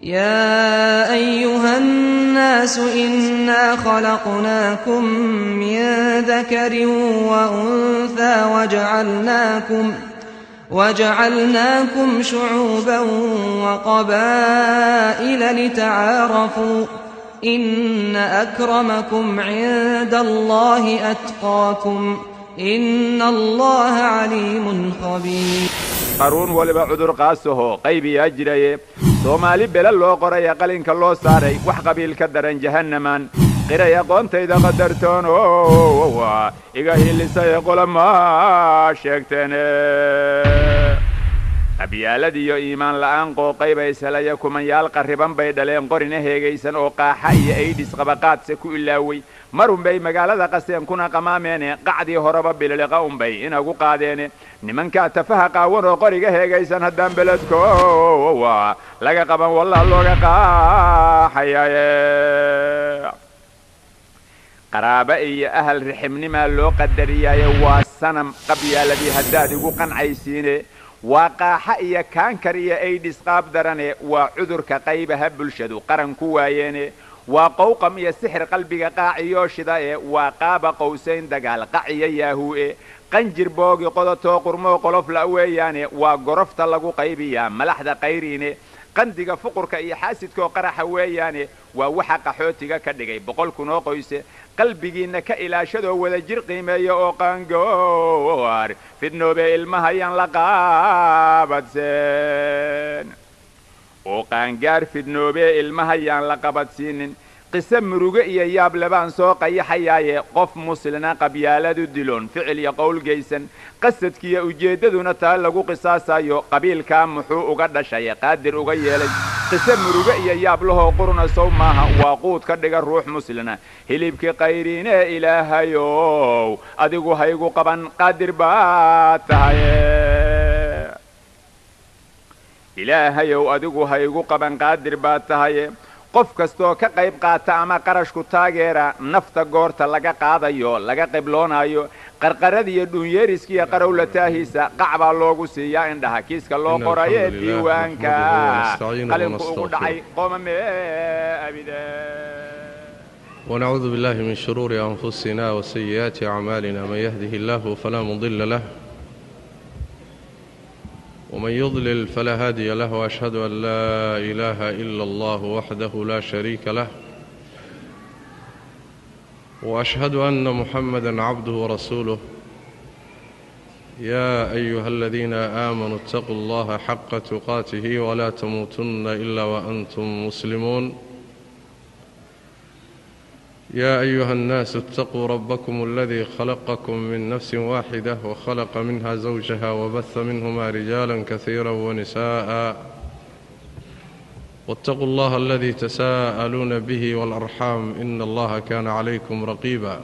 يا أيها الناس إنا خلقناكم من ذكر وأنثى وجعلناكم شعوبا وقبائل لتعارفوا إن أكرمكم عند الله أتقاكم إن الله عليم خبير. قارون ولبا عذر قاسه قيبي أجري سومالي بلا لو قرية قلين كاللو ساري وح قبيل كدرن جهنمان قرية قونت إذا قدرتون إيقاهي اللي سيقول ما شكتني أبيالدي إيمان لأنقو قيبا يسلايكم من يالقى الربان بيدالين قرنه هيغيسان وقاحي أيديس قبقات سكو إلاوي مرون بي مقالة قسيان كنا قمامين قعدي هربا بللقاهم بي إناقو قادين نمن كاتفها قاون وقريقه هيغيسان هدام بلدكو لقا قبان والله لوغا قاحي قرابة إيا أهل رحمني ما لو قدريا واسنم قبيالدي هدادي قن عيسيني وقاحة إيا كانكريا أيديس قاب دراني وعذر كقيبها بلشدو قرن كواييني وقوقم إيا سحر قلبي قاعي يوشدا وقاب قوسين دقال قاعي ياهوئي قنجر بوغي قدتو قرمو قلوف لأوياني وقرفت لغو قيبيا ملحدا قيريني قندق فقرك إيا حاسدكو قرح وياني ووحا قحوتيغا كدغي بقول كنو قويسي قلبينا كإلى شدو وذا جر قيمة يوقنقور في النوبة المهيان لقابت سين وقنقار في النوبة المهيان لقابت سين قسم رقئي ياب لبان سوق أي حياي قف مسلنا قبيالة الدلون فعل يقول جيسن قصد كي أجيددنا تالقو قصاصا يو قبيل كام محو وقد شيء قادر وغيالي قسم رقئي ياب له قرن صوماها وقود كدق الروح مسلنا هليبك قيرين إلهيو أدقو هيقو قبان قادر باتهاي إلهيو أدقو هيقو قبان قادر باتهاي qof kasto ka qayb qaata ama qarashku taageera nafta goorta laga qaadayo laga qibloonayo qarqaradiyo dhunyeeriskiya qarowla taahiisa qacba loogu siiyaa indhaha kiiska loo qorayo diiwaanka qalinku ugu dhacay qoomame abida ونعوذ بالله من شرور أنفسنا وسيئات أعمالنا من يهده الله فلا مضل له ومن يضلل فلا هادي له وأشهد أن لا إله إلا الله وحده لا شريك له وأشهد أن محمدًا عبده ورسوله يا أيها الذين آمنوا اتقوا الله حق تقاته ولا تموتن إلا وأنتم مسلمون يا أيها الناس اتقوا ربكم الذي خلقكم من نفس واحدة وخلق منها زوجها وبث منهما رجالا كثيرا ونساء واتقوا الله الذي تساءلون به والأرحام إن الله كان عليكم رقيبا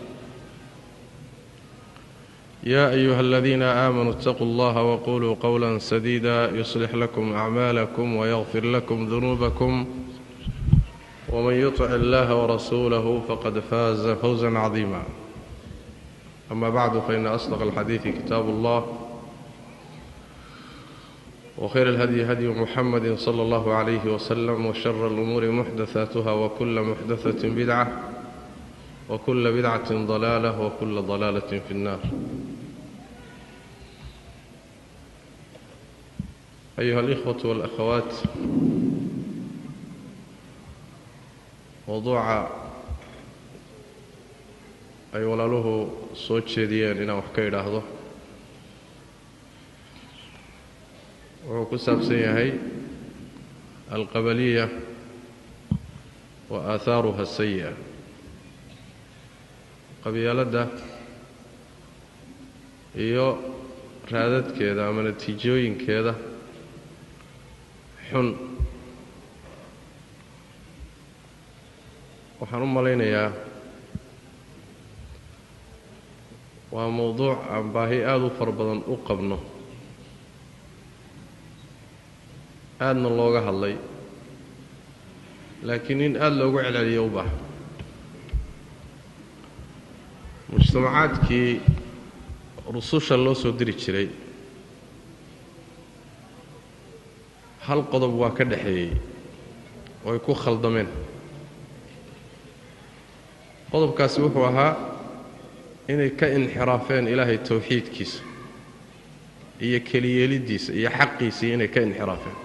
يا أيها الذين آمنوا اتقوا الله وقولوا قولا سديدا يصلح لكم أعمالكم ويغفر لكم ذنوبكم ومن يطع الله ورسوله فقد فاز فوزا عظيما أما بعد فإن أصدق الحديث كتاب الله وخير الهدي هدي محمد صلى الله عليه وسلم وشر الأمور محدثاتها وكل محدثة بدعة وكل بدعة ضلالة وكل ضلالة في النار. أيها الإخوة والأخوات، موضوع أي ولاله صوت شديد إنه وحكي لهذا وكسب سيهي القبلية وآثارها السيئة. قبيلة iyo raadadkeeda ama natiijooyinkeeda xun. waxaan u malaynayaa waa mowduuc aan baahi aad u fara badan u qabno, aadna looga hadlay, laakiin in aad loogu celceliyo u baahan. mujtamacaadkii rususha loo soo diri jiray hal qodob waa ka dhaxeeyey, oo ay ku khaldameen qodobkaasi wuxuu ahaa inay ka inxiraafeen ilaahay tawxiidkiisa iyo keliyeelidiisa iyo xaqiisa inay ka inxiraafeen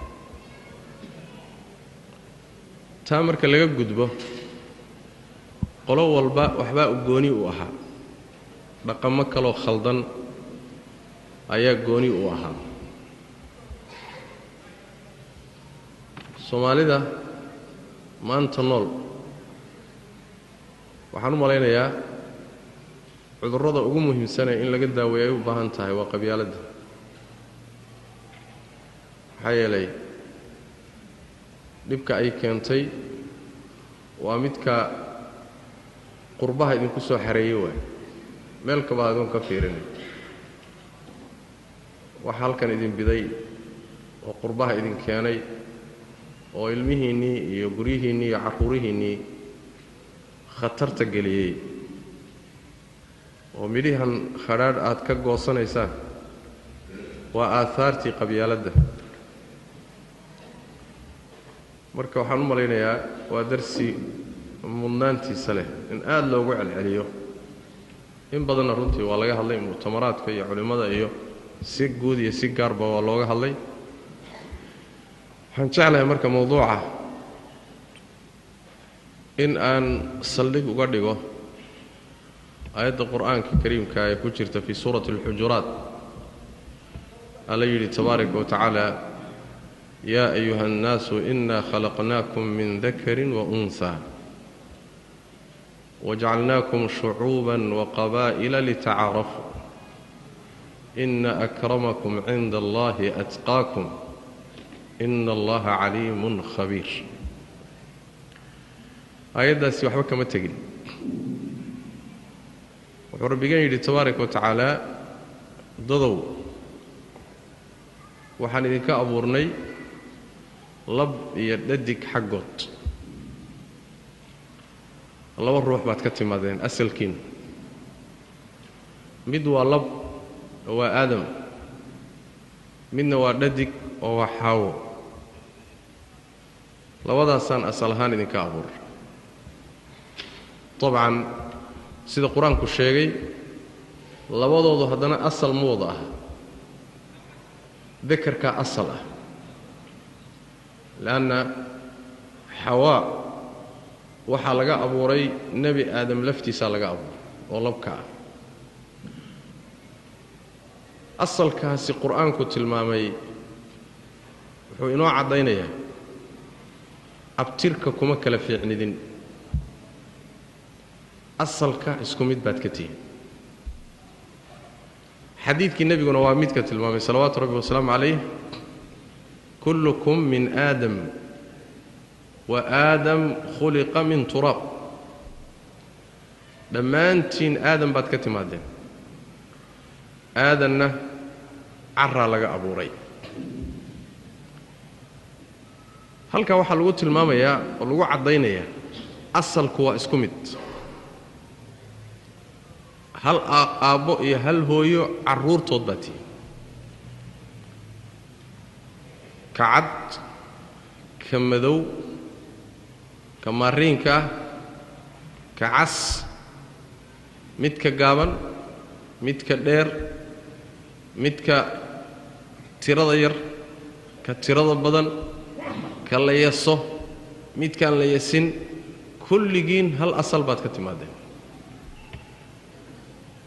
taa marka laga gudbo qolo walba waxbaa u gooni u ahaa dhaqamo kaloo khaldan ayaa gooni u ahaa Soomaalida maanta nool waxaan u malaynayaa cudurrada ugu muhiimsan ee in laga daaweeyo ay u baahan tahay waa qabyaaladda maxaa yeelay dhibka ay keentay waa midka qurbaha idinku soo xareeyay waay meel kaba adoon ka fiirinay waxa halkan idin biday oo qurbaha idin keenay oo ilmihiinii iyo guryihiinii iyo carruurihiinii khatarta geliyey oo midhahan khadhaadh aad ka goosanaysaan waa aahaartii qabyaaladda marka waxaan u malaynayaa waa darsi mudnaantiisa leh in aad loogu celceliyo in badanna runtii waa laga hadlay mu'tamaraadka iyo culimmada iyo si guud iyo si gaarba waa looga hadlay waxaan jeclahay marka mawduuca in aan saldhig uga dhigo aayadda qur'aanka kariimka ee ku jirta fi suurati alxujuraat alla yidhi tabaaraka wa tacaala yaa ayuha annaasu inaa khalaqnaakum min dakarin wa unhaa wajacalnaakum shucuuban waqabaa'ila litacaarafuu ina akramakum cinda allahi atqaakum ina allaha caliimun khabiir aayaddaasi waxba kama tegin wuxuu rabbigan yidhi tabaaraka wa tacaala dadow waxaan idinka abuurnay lab iyo dhadig xaggood laba ruux baad ka timaadeen asalkiin mid waa lab oo waa aadam midna waa dhadig oo waa xaawo labadaasaan asal ahaan idinka abuuray dabcan sida qur-aanku sheegay labadoodu haddana asal ma wada aha dakarkaa asal ah leanna xawaa waxaa laga abuuray nebi aadam laftiisaa laga abuuray oo labka ah asalkaasi qur-aanku tilmaamay wuxuu inoo caddaynayaa abtirka kuma kala fiicnidin asalka isku mid baad ka tihiin xadiidkii nebiguna waa midka tilmaamay salawaatu rabbi wasalaamu calayh kullukum min aadam wa aadam khuliqa min turaab dhammaantiin aadam baad ka timaadeen aadanna carraa laga abuuray halkaa waxaa lagu tilmaamayaa oo lagu caddaynayaa asalku waa isku mid hal aabbo iyo hal hooyo carruurtood baa tihi ka cad ka madow ka maariinka ah ka cas midka gaaban midka dheer midka tirada yar ka tirada badan ka la yaso midkaan la yasin kulligiin hal asal baad ka timaadeen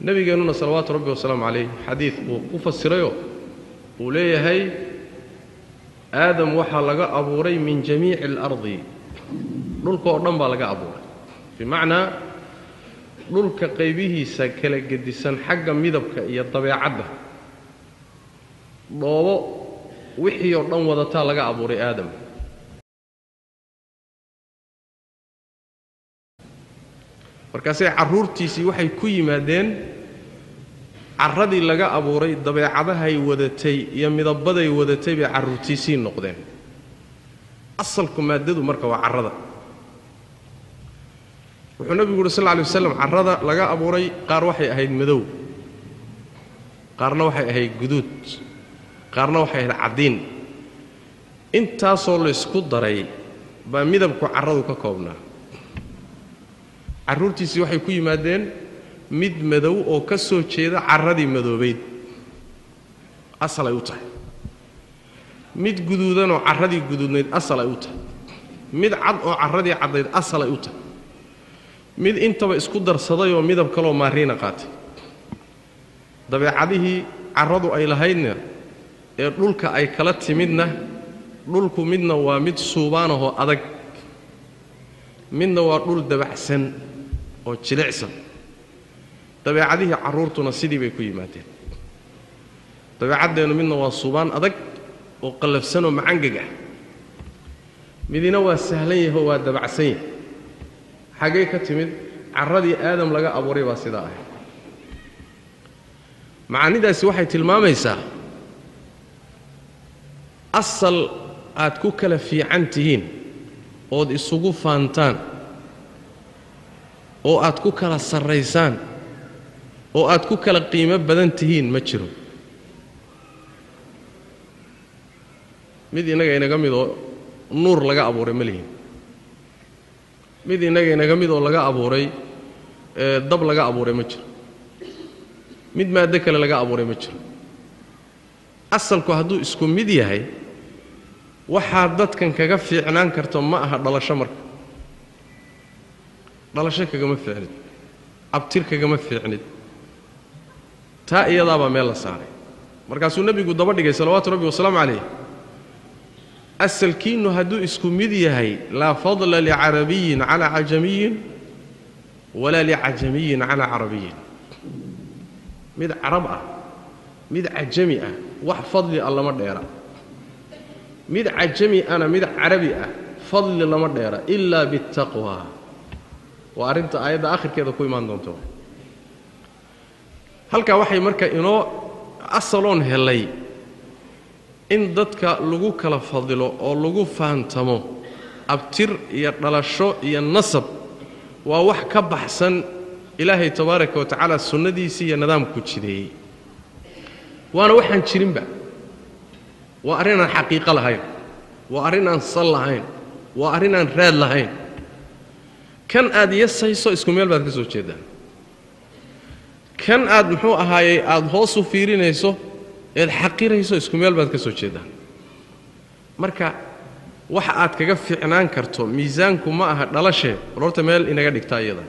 nabigeennuna salawaatu rabbi wasalaamu calayh xadiid uu ku fasirayoo uu leeyahay aadam waxaa laga abuuray min jamiici alardi dhulka oo dhan baa laga abuuray bimacnaa dhulka qaybihiisa kala gedisan xagga midabka iyo dabeecadda dhoobo wixii oo dhan wadataa laga abuuray aadam markaasay carruurtiisii waxay ku yimaadeen carradii laga abuuray dabeecadahay wadatay iyo midabaday wadatay bay carruurtiisii noqdeen asalku maaddadu marka waa carrada wuxuu nabigu yidhi sal lla alay wasalam carrada laga abuuray qaar waxay ahayd madow qaarna waxay ahayd guduud qaarna waxay ahayd caddiin intaasoo laysku daray baa midabku carradu ka koobnaa carruurtiisii waxay ku yimaadeen mid madow oo ka soo jeeda carradii madoobayd asal ay u tahay mid guduudan oo carradii guduudnayd asal ay u tahay mid cad oo carradii caddayd asal ay u tahay mid intaba isku darsaday oo midab kaloo maariina qaatay dabeecadihii carradu ay lahaydna ee dhulka ay kala timidna dhulku midna waa mid suubaan oo adag midna waa dhul dabacsan oo jilicsan dabeecadihii carruurtuna sidii bay ku yimaadeen dabeecaddeenu midna waa suubaan adag oo qallafsan oo macangag ah midina waa sahlan yahay oo waa dabacsan yahay xagee ka timid carradii aadam laga abuuray baa sidaa ahay macaanidaasi waxay tilmaamaysaa asal aad ku kala fiican tihiin ood isugu faantaan oo aad ku kala sarraysaan oo aad ku kala qiimo badan tihiin ma jiro mid inaga mid oo nuur laga abuuray ma lihin mid inaga mid oo laga abuuray dab laga abuuray ma jiro mid maaddo kale laga abuuray ma jiro asalku hadduu isku mid yahay waxaa dadkan kaga fiicnaan karto ma aha dhalasho marka dhalasho kagama fiicnid abtir kagama fiicnid taa iyadaabaa meel la saaray markaasuu nebigu daba dhigay salawaatu rabbi wasalaamu calayh asalkiinnu hadduu isku mid yahay laa fadla licarabiyin calaa cajamiyin walaa licajamiyin calaa carabiyin mid carab ah mid cajami ah wax fadli ah lama dheera mid cajami ana mid carabi ah fadli lama dheera ilaa bittaqwa waa arrinta aayadda akhirkeeda ku imaan doonto halkaa waxay marka inoo asaloon helay in dadka lagu kala fadilo oo lagu faantamo abtir iyo dhalasho iyo nasab waa wax ka baxsan ilaahay tabaaraka wa tacaala sunnadiisii iyo nidaamku jideeyey waana waxaan jirinba waa arrin aan xaqiiqo lahayn waa arrin aan sal lahayn waa arrin aan raad lahayn kan aad yasayso isku meel baad ka soo jeedaan kan aad muxuu ahaayey aad hoos u fiirinayso eed xaqirayso isku meel baad ka soo jeedaan marka waxa aad kaga fiicnaan karto miisaanku ma aha dhalashee bal horta meel inaga dhigtaa iyada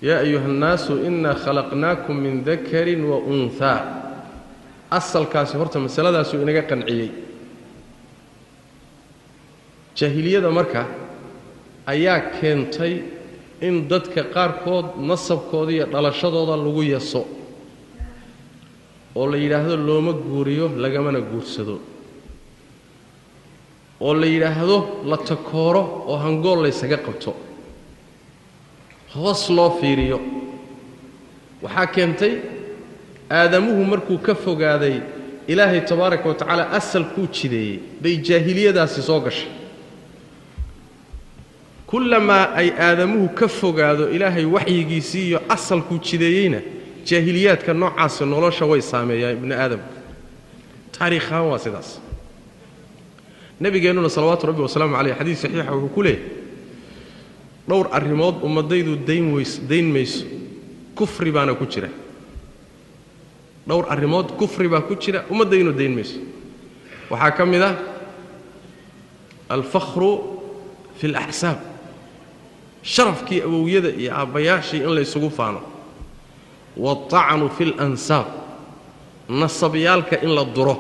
yaa ayuha nnaasu innaa khalaqnaakum min dakarin wa unhaa asalkaasi horta masaladaasuu inaga qanciyey jaahiliyada marka ayaa keentay in dadka qaarkood nasabkooda iyo dhalashadooda lagu yaso oo la yidhaahdo looma guuriyo lagamana guursado oo la yidhaahdo la takooro oo hangool laysaga qabto hoos loo fiiriyo waxaa keentay aadamuhu markuu ka fogaaday ilaahay tabaaraka wa tacaala asalkuu jideeyey bay jaahiliyadaasi soo gashay kullamaa ay aadamuhu ka fogaado ilaahay waxyigiisii iyo asalkuu jideeyeyna jaahiliyaadka noocaasi nolosha way saameeyaan ibni aadamka taariikh ahaan waa sidaas nebigeennuna salawaatu rabbi wasalaamu caleyh xadiis saxiixa wuxuu ku leeyahy dhowr arrimood ummaddaydu dayn mayso kufri baana ku jira dhowr arrimood kufri baa ku jira ummaddaynu dayn mayso waxaa ka mid ah alfakhru fi alaxsaab sharafkii awowyada iyo aabbayaashii in la ysugu faano waaltacnu fi alansaab nasabyaalka in la duro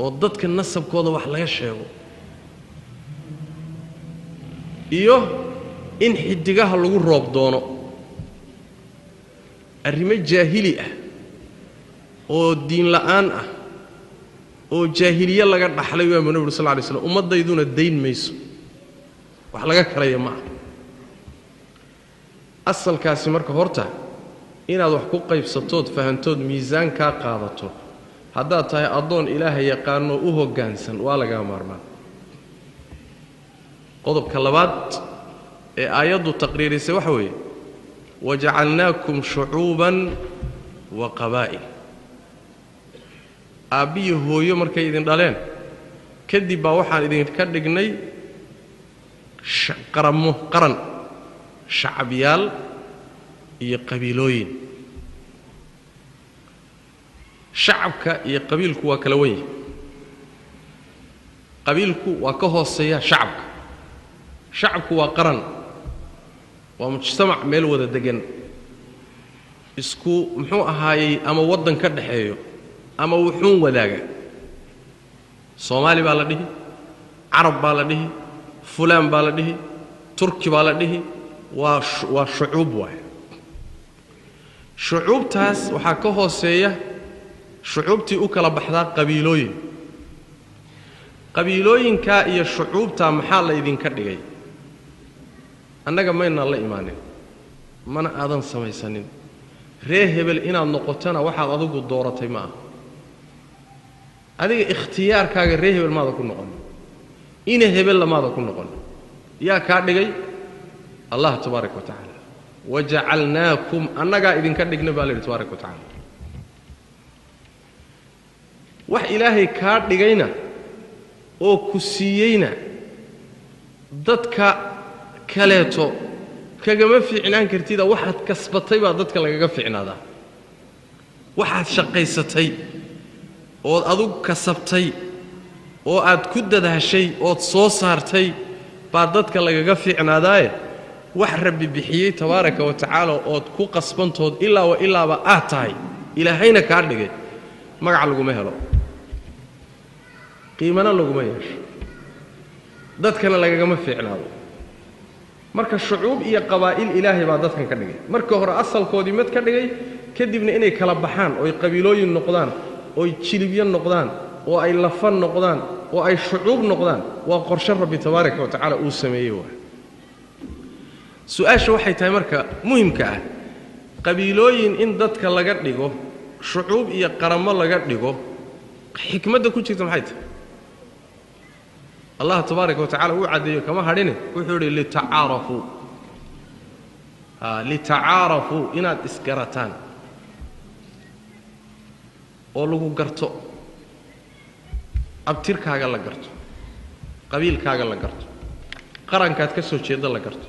oo dadka nasabkooda wax laga sheego iyo in xidigaha lagu roob doono arrimo jaahili ah oo diin la'aan ah oo jaahiliye laga dhaxlay waa nabiga sallallahu alayhi wasallam umadayduna dayn mayso wax laga kaleeyo ma asalkaasi marka horta inaad wax ku qaybsatood fahantood miisaan ka qaadato haddaad tahay adoon ilaahay yaqaano u hoggaansan waa laga maarmaan qodobka labaad ee aayaddu taqriirisay waxa weeye waja'alnaakum shu'uuban wa qabaa'il aabbiyo hooyo markay idin dhaleen kadib baa waxaan idinka dhignay qaran shacabyaal iyo qabiilooyin shacabka iyo qabiilku waa kala weyn qabiilku waa ka hooseeya shacabku waa qaran waa mujtamac meel wada degan isku muxuu ahaayay ama wadan ka dhaxeeyo ama wuxuun wadaaga Soomaali baa la dhihi Arab baa la dhihi fulaan baa la dhihi Turki baa la dhihi waa shucuub waay shucuubtaas waxa ka hooseeya shucuubtii u kala baxdaa qabiilooyinka iyo shucuubta maxaa la idinka dhigay annaga mayna la imaanin mana aadan samaysanin ree hebel inaad noqotana waxaad adigu dooratay ma aha adiga ikhtiyaarkaaga ree hebel maada ku noqon ina hebel lamaada ku noqon yaa kaa dhigay allah tabaaraka wa tacaala waja'alnaakum annaga idinka dhigna baa ilaahay tabaaraka wa tacaala wax ilaahay kaa dhigayna oo ku siiyeyna dadka kaleeto kagama fiicnaan kartida waxaad kasbatay baa dadka lagaga fiicnaadaa waxaad shaqaysatay oo adigu kasabtay oo aad ku dadaashay oo soo saartay baa dadka lagaga fiicnaadaaye wax rabbi bixiyay tabaaraka wa tacaala oo ku qasbantood ilaaba aad tahay ilaahayna kaa dhigay magac laguma helo qiimana laguma yeesho dadkana lagagama fiicnaado marka shucuub iyo qabaa'il ilaahay baa dadkan ka dhigay marka hore asalkoodii mid ka dhigay kadibna inay kala baxaan oo ay qabiilooyin noqdaan oo ay jilibyo noqdaan oo ay lafan noqdaan oo ay shucuub noqdaan waa qorshe rabbi tabaaraka wa tacaala uu sameeyey waa su'aasha waxay tahay marka muhiimka ah qabiilooyin in dadka laga dhigo shucuub iyo qaramo laga dhigo xikmadda ku jirta maxay tahay الله تبارك وتعالى وعديه كما هرينه وحوري لتعارفوا إناد إسكرتان أولو قرتو أبتير كاغا لقرتو قبيل كاغا لقرتو قرن كاد كسو جيدا لقرتو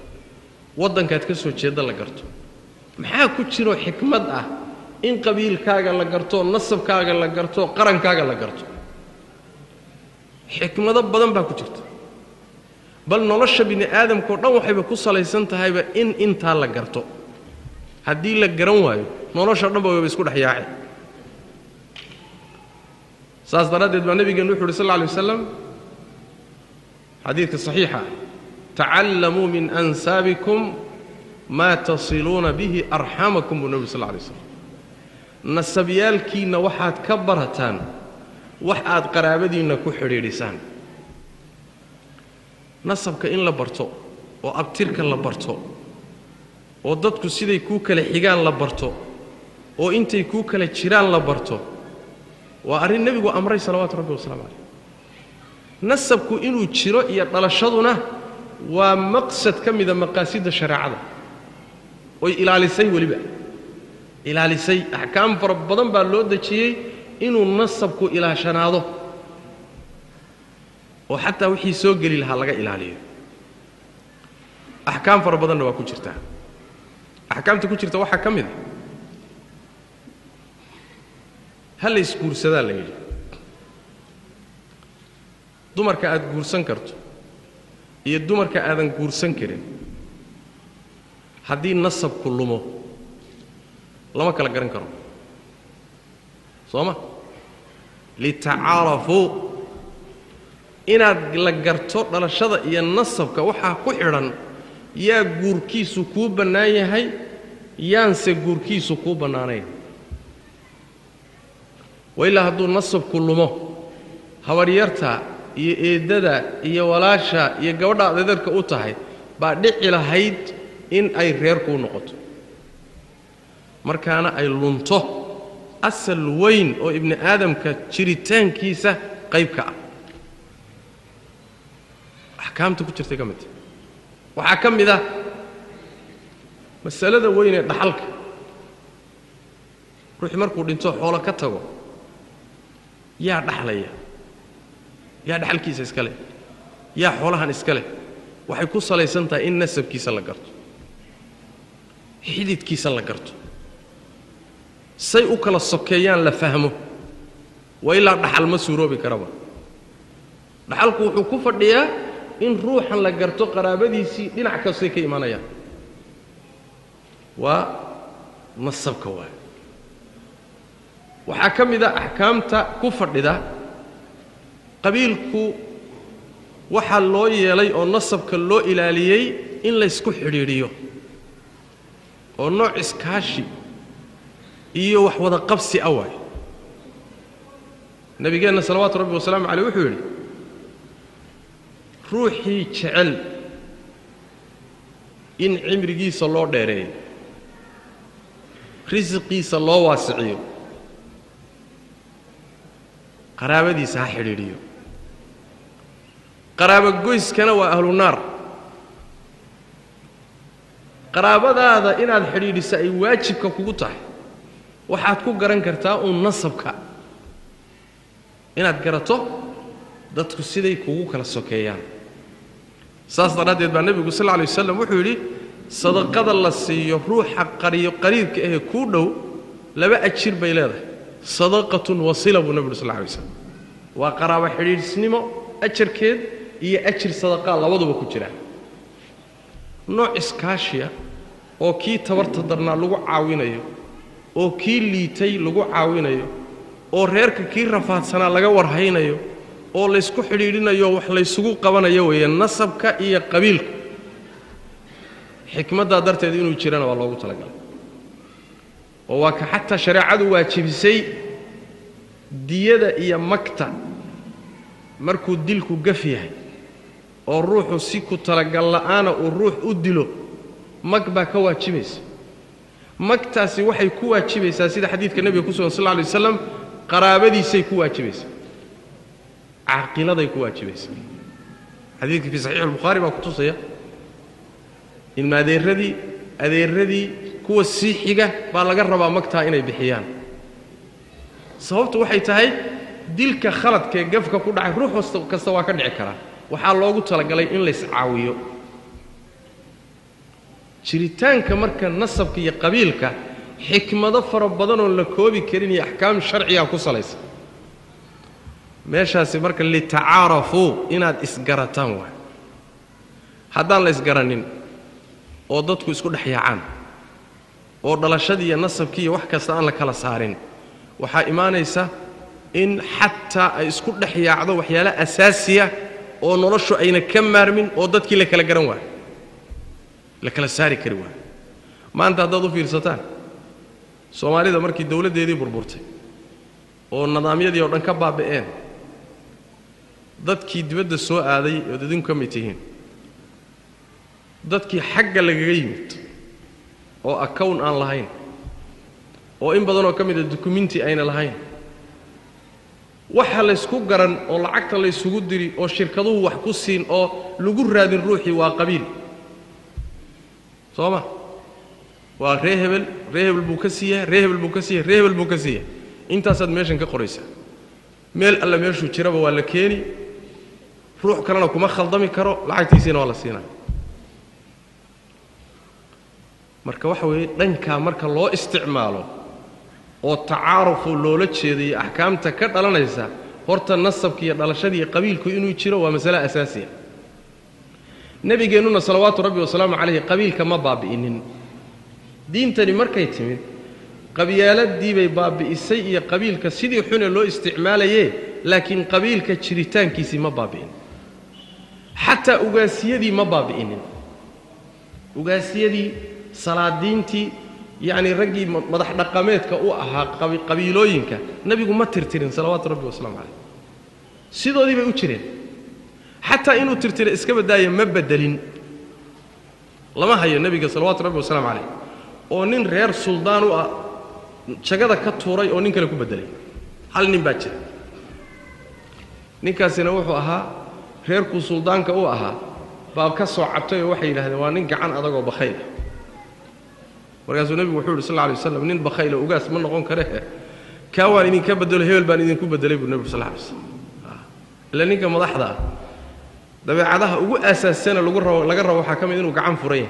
ودن كاد كسو جيدا لقرتو maxaa ku jiro xikmad ah in qabiilkaaga la garto nasabkaaga la garto qarankaaga la garto xikmado badan baa ku jirta bal nolosha bini aadamku dhan waxayba ku salaysan tahayba in inta la garto hadii la garan waayo nolosha dhan baa isku dhaxyaacay saas daradeed baa nabigeenu wuxuu sallallahu alayhi wasallam xadiiska saxiixa ta'allamu min ansabikum ma tasiluna bihi arhamakum nabi sallallahu alayhi wasallam nasabyalkiina waxaad ka barataan wax aad qaraabadiina ku xiriirisaan nasabka in la barto oo abtirka la barto oo dadku siday ku kala xigaan la barto oo intay ku kala jiraan la barto waa arin nabigu amray salawaatu rabbi wa salaamu alayhi nasabku inuu jiro iyo dhalashaduna waa maqsad kamida maqaasida shariicada oo ilaalisay waliba ilaalisay ahkaam fara badan baa loo dajiyay inuu nasabku ilaashanaado oo xataa wixii soo gali lahaa laga ilaaliyo ahkaam fara badan waa ku jirta ahkaamta ku jirta waxa kamid hal isguursada la yiri dumarka aad guursan karto iyo dumarka aadan guursan karin haddii nasabku lumo lama kala garan karo sooma litaarafu inaad la garto dhalashada iyo nasabka waxa ku xiran yaa guurkiisu ku banaan yahay yaanse guurkiisu ku banaanayn wayla hadduu nasabku lumo hawaryarta iyo eedada iyo walaasha iyo gabadha adeerka u tahay baa dhici lahayd in ay reer ku noqoto markaana ay lunto asal weyn oo ibn aadamka jiritaankiisa qayb ka ah ahkaamta ku jirtay kamid waxa kamid ah masalada weyn ee dhaxalka ruux markuu dhinto xoolo ka tago yaa dhaxlaya yaa dhaxalkiisa iska leh yaa xoolahan iska leh waxay ku salaysan tahay in nasabkiisa la garto xididkiisa la garto say u kala sokeeyaan la fahmo wa ilaa dhaxal ma suuroobi karaba dhaxalku wuxuu ku fadhiyaa in ruuxan la garto qaraabadiisii dhinac kastay ka imanayaan waa nasabka waay waxaa ka mid a axkaamta ku fadhida qabiilku waxaa loo yeelay oo nasabka loo ilaaliyey in laysku xidhiidhiyo oo nooc iskaashi iyo wax wada qabsi ah waay nabigeenna salawaatu rabbi wasalaamu caleyh wuxuu yidhi ruuxii jecel in cimrigiisa loo dheereeyo risiqiisa loo waasiciyo qaraabadiisa ha xidhiidhiyo qaraabo goyskana waa ahlu naar qaraabadaada inaad xidhiidhiso ay waajibka kugu tahay waxaad ku garan kartaa uun nasabka inaad garato dadku siday kugu kala sokeeyaan saas daraaddeed baa nebigu sal lla alay wasalam wuxuu yidhi sadaqada la siiyo ruuxa qariibka ahee kuu dhow laba ajir bay leedahay sadaqatun wasila buu nebigu sal lla alay wasalam waa qaraabo xidhiidhisnimo ajarkeed iyo ajir sadaqaa labaduba ku jiraan nooc iskaashiya oo kii tabarta darnaa lagu caawinayo oo kii liitay lagu caawinayo oo reerka kii rafaadsanaa laga warhaynayo oo laysku xidhiidhinayo wax laysugu qabanayo weeye nasabka iyo qabiilku xikmaddaa darteed inuu jirana waa loogu talagalay oo waa ka xataa shareecadu waajibisay diyada iyo magta markuu dilku gaf yahay oo ruuxu si ku talagal la'aana uu ruux u dilo mag baa ka waajibaysa magtaasi waxay ku waajibaysaa sida xadiidka nebiga ku sugan sal alla alay wasalam qaraabadiisay ku waajibaysaa caaqiladay ku waajibaysaa xadiidka fii saxiix albukhaari baa ku tusaya in adeeradii kuwa sii xiga baa laga rabaa magtaa inay bixiyaan sababtu waxay tahay dilka khaladkaee gafka ku dhacay ruux kasta waa ka dhici karaa waxaa loogu talagalay in layscaawiyo jiritaanka marka nasabka iyo qabiilka xikmado fara badanoon la koobi karin iyo axkaam sharciga ku salaysan meeshaasi marka litacaarafuu inaad isgarataan waay haddaan la isgaranin oo dadku isku dhex yaacaan oo dhalashadii iyo nasabkii iyo wax kasta aan la kala saarin waxaa imaanaysa in xataa ay isku dhex yaacdo waxyaalo asaasiya oo noloshu ayna ka maarmin oo dadkii la kala garan waayo la kala saari kari waayo maanta haddaad u fiirsataan soomaalida markii dawladdeedii burburtay oo nidaamyadii oo dhan ka baaba'een dadkii dibadda soo aaday ood idinku ka mid tihiin dadkii xagga lagaga yimid oo akawn aan lahayn oo in badanoo ka mida dukuminti ayna lahayn waxa laysku garan oo lacagta laysugu diri oo shirkaduhu wax ku siin oo lagu raadin ruuxii waa qabiil soo ma waa ree hebel buu ka siiyaa ree hebel buu ka siiyaa ree hebel buu ka siiyaa intaasaad meeshan ka qoraysaa meel alla meeshuu jiraba waa la keeni ruux kalena kuma khaldami karo lacagtiisiina waa la siinaa marka waxa weeye dhankaa marka loo isticmaalo oo tacaarufu loola jeedayo axkaamta ka dhalanaysa horta nasabka iyo dhalashada iyo qabiilku inuu jiro waa masale asaasiya nabigeennuna salawaatu rabbi wasalaamu calayhi qabiilka ma baabi'inin diintani markay timid qabyaaladii bay baabi'isay iyo qabiilka sidii xune loo isticmaalayee laakiin qabiilka jiritaankiisii ma baabi'in xataa ugaasiyadii ma baabi'inin ugaasiyadii salaadiintii yacni raggii madax dhaqameedka u ahaa qabiilooyinka nebigu ma tirtirin salawaatu rabbi wasalaamu calayh sidoodii bay u jireen xataa inuu tirtira iska baddaaya ma beddelin lama hayo nebiga salawaatu rabbi wasalaamu calayh oo nin reer suldaan u ah jagada ka tuuray oo nin kale ku beddelay hal nin baa jira ninkaasina wuxuu ahaa reerkuu suldaanka u ahaa baab ka soo cabtay oo waxay yidhahdeen waa nin gacan adagoo bakhayl ah markaasuu nebigu wuxuu yidhi sal lla alay waslam nin bakhayla ugaas ma noqon karee kaa waan idinka beddelo hebel baan idinku beddelay buu nebigu sal lla alay waslam لأنك مضحضة dabeecadaha ugu aasaasan laga rabo waxa kamid inuu gacan furay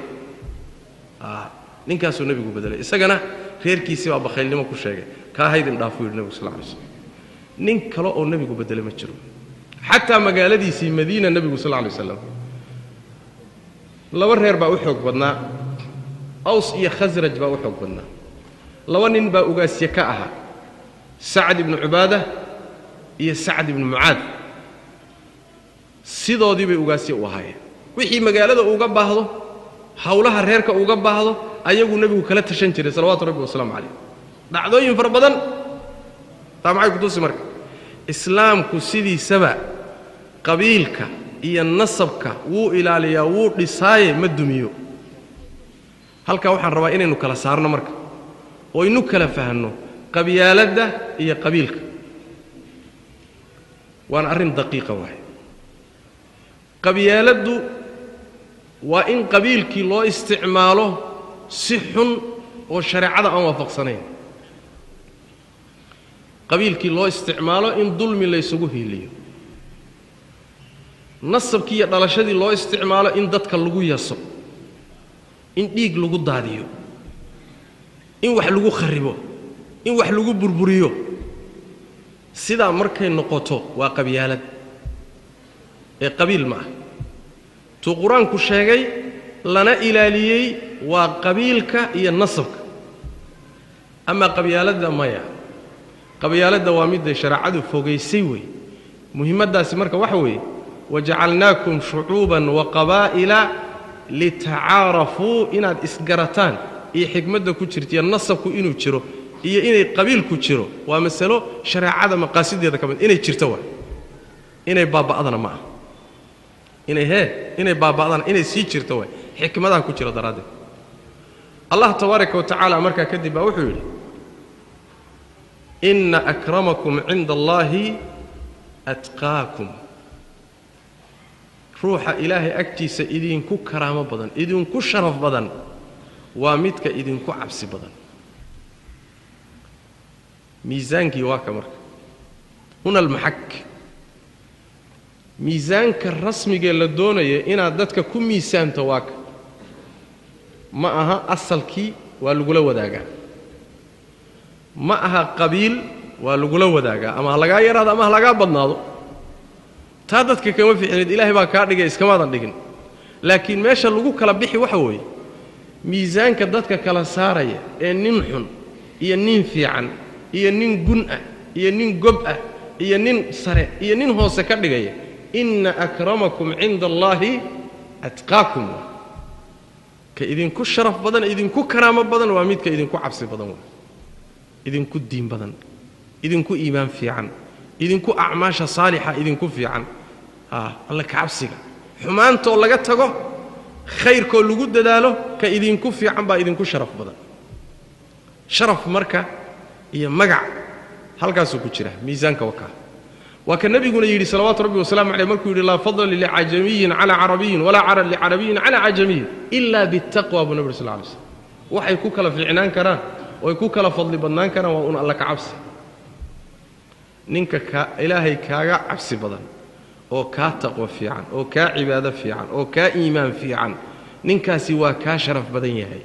ninkaasoo nabigu bedelay isagana reerkiisii waa bakhaylnimo ku sheegay ka haydin dhaafo nabigu sallallahu alayhi wasallam nin kale oo nabigu bedelay ma jiro xataa magaaladiisii Madiina nabigu sallallahu alayhi wasallam laba reer baa u xoog badnaa Aws iyo Khazraj baa u xoog badnaa laba nin baa ugaasye ka ahaa Sa'd ibn Ubaada iyo Sa'd ibn Mu'aad sidoodii bay ugaasye u ahaayeen wixii magaalada uga baahdo hawlaha reerka uga baahdo ayagu nabigu kala tashan jiray salawaatu rabbi wasalaam alayhi dhacdooyin far badan taamay ku tusi marka islaamku sidiisaba qabiilka iyo nasabka wuu ilaaliyaa wuu dhisaaye ma dumiyo halka waxaan rabaa inaynu kala saarno marka oo inuu kala fahanno qabyaalada iyo qabiilka waan arin daqiiqa waay qabyaaladu waa in qabiilkii loo isticmaalo si xun oo shariicada aan waafaqsanayn qabiilkii loo isticmaalo in dulmi la isugu hiiliyo nasabkii iyo dhalashadii loo isticmaalo in dadka lagu yaso in dhiig lagu daadiyo in wax lagu kharibo in wax lagu burburiyo sida markay noqoto waa qabyaalad ee qabiil ma tu quraanku sheegay lana ilaaliyay waa qabiilka iyo nasabka ama qabyaalada maya qabyaalada waa mid shariicadu fogeysay way muhiimadaasi marka waxa weeye waja'alnaakum shu'uban wa qabaa'ila litaarafu inaad isgarataan iyo xikmadda ku jirta nasabku inuu jiro iyo inay qabiil ku jiro waa mas'alo shariicada maqaasideeda kamid inay jirto waa inay baaba'adana ma inay baaba'adana inay sii jirto way xikmadaha ku jira daraade Allah tabaaraka wa ta'ala marka kadib baa wuxuu yiri inna akramakum 'inda Allahi atqaakum ruuxa ilaahi agtiisa idinku karaamo badan idinku sharaf badan waa midka idinku cabsi badan miisaanki waa ka marka una al-mahak miisaanka rasmiga la doonayo inaad dadka ku miisaanto waa ka ma aha asalkii waa lagu la wadaagaa ma aha qabiil waa lagu la wadaagaa ama laga yaraado ama laga badnaado taa dadka kama fiicneed ilaahay baa ka dhigay iskamaadan dhigin laakiin meesha lagu kala bixi waxa weeye miisaanka dadka kala saaraya ee nin xun iyo nin fiican iyo nin gun ah iyo nin gob ah iyo nin sare iyo nin hoose ka dhigaya inna akramakum 'inda Allahi atqaakum ka idinku sharaf badan idinku karaamo badan waa midka idinku cabsi badan idinku diin badan idinku iimaan fiican idinku a'maasha saalixa idinku fiican alla ka cabsiga xumaanto laga tago khayrko lagu dadaalo ka idinku fiican baa idinku sharaf badan sharaf marka iyo magac halkaas ku jira miisaanka wakaa وكان النبي يقول صلوات ربي وسلام عليه مركو يقول لا فضل لعجمي على عربي ولا عرب لعربي على عجمي إلا بالتقوى أبو النبي صلى الله عليه وسلم وحي كوكلا في العنان كران ويكوكلا فضل بنان كران وأن الله كعبسي نينك إلهي كاغا عبسي بدن أو كا تقوى في عن أو كا عبادة في عن أو كا إيمان في عن نينك سوى كا شرف بدن يهي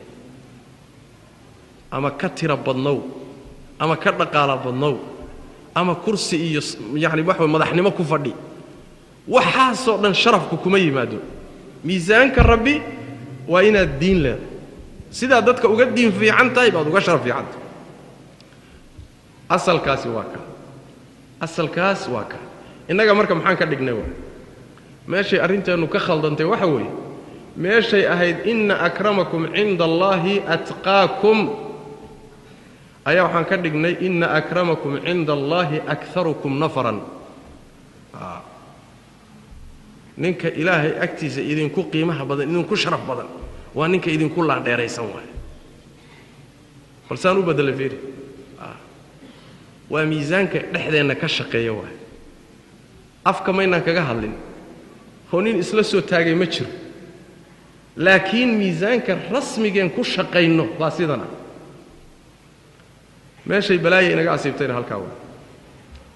أما كتر بدنو أما كرقال بدنو ama kursi iyo yaani wax madaxnimo ku fadhi waxa soo dhan sharafku kuma yimaado miisaanka rabbi waa ina diin leh sida dadka uga diin fiican tahay baad uga sharaf fiican asalkaasi waa ka inaga marka maxaan ka dhignay meeshay arinteenu ka khaldantay waxa weeye meeshay ahayd inna akramakum 'inda Allahi atqaakum ayaa waxaan ka dhignay inna akramakum 'inda Allahi aktharukum nafaran ninka ilaahay agtiisa idinku qiimaha badan idinku sharaf badan waa ninka idinku la dheeraysan waay balsaan u badal fiiri waa miisaanka dhexdeena ka shaqeeyo waay afka mayna kaga hadlin honin isla soo taagay ma jiro laakiin miisaanka rasmiga ku shaqeyno waa sidana meeshay balaaya inaga asiibtayna halka waa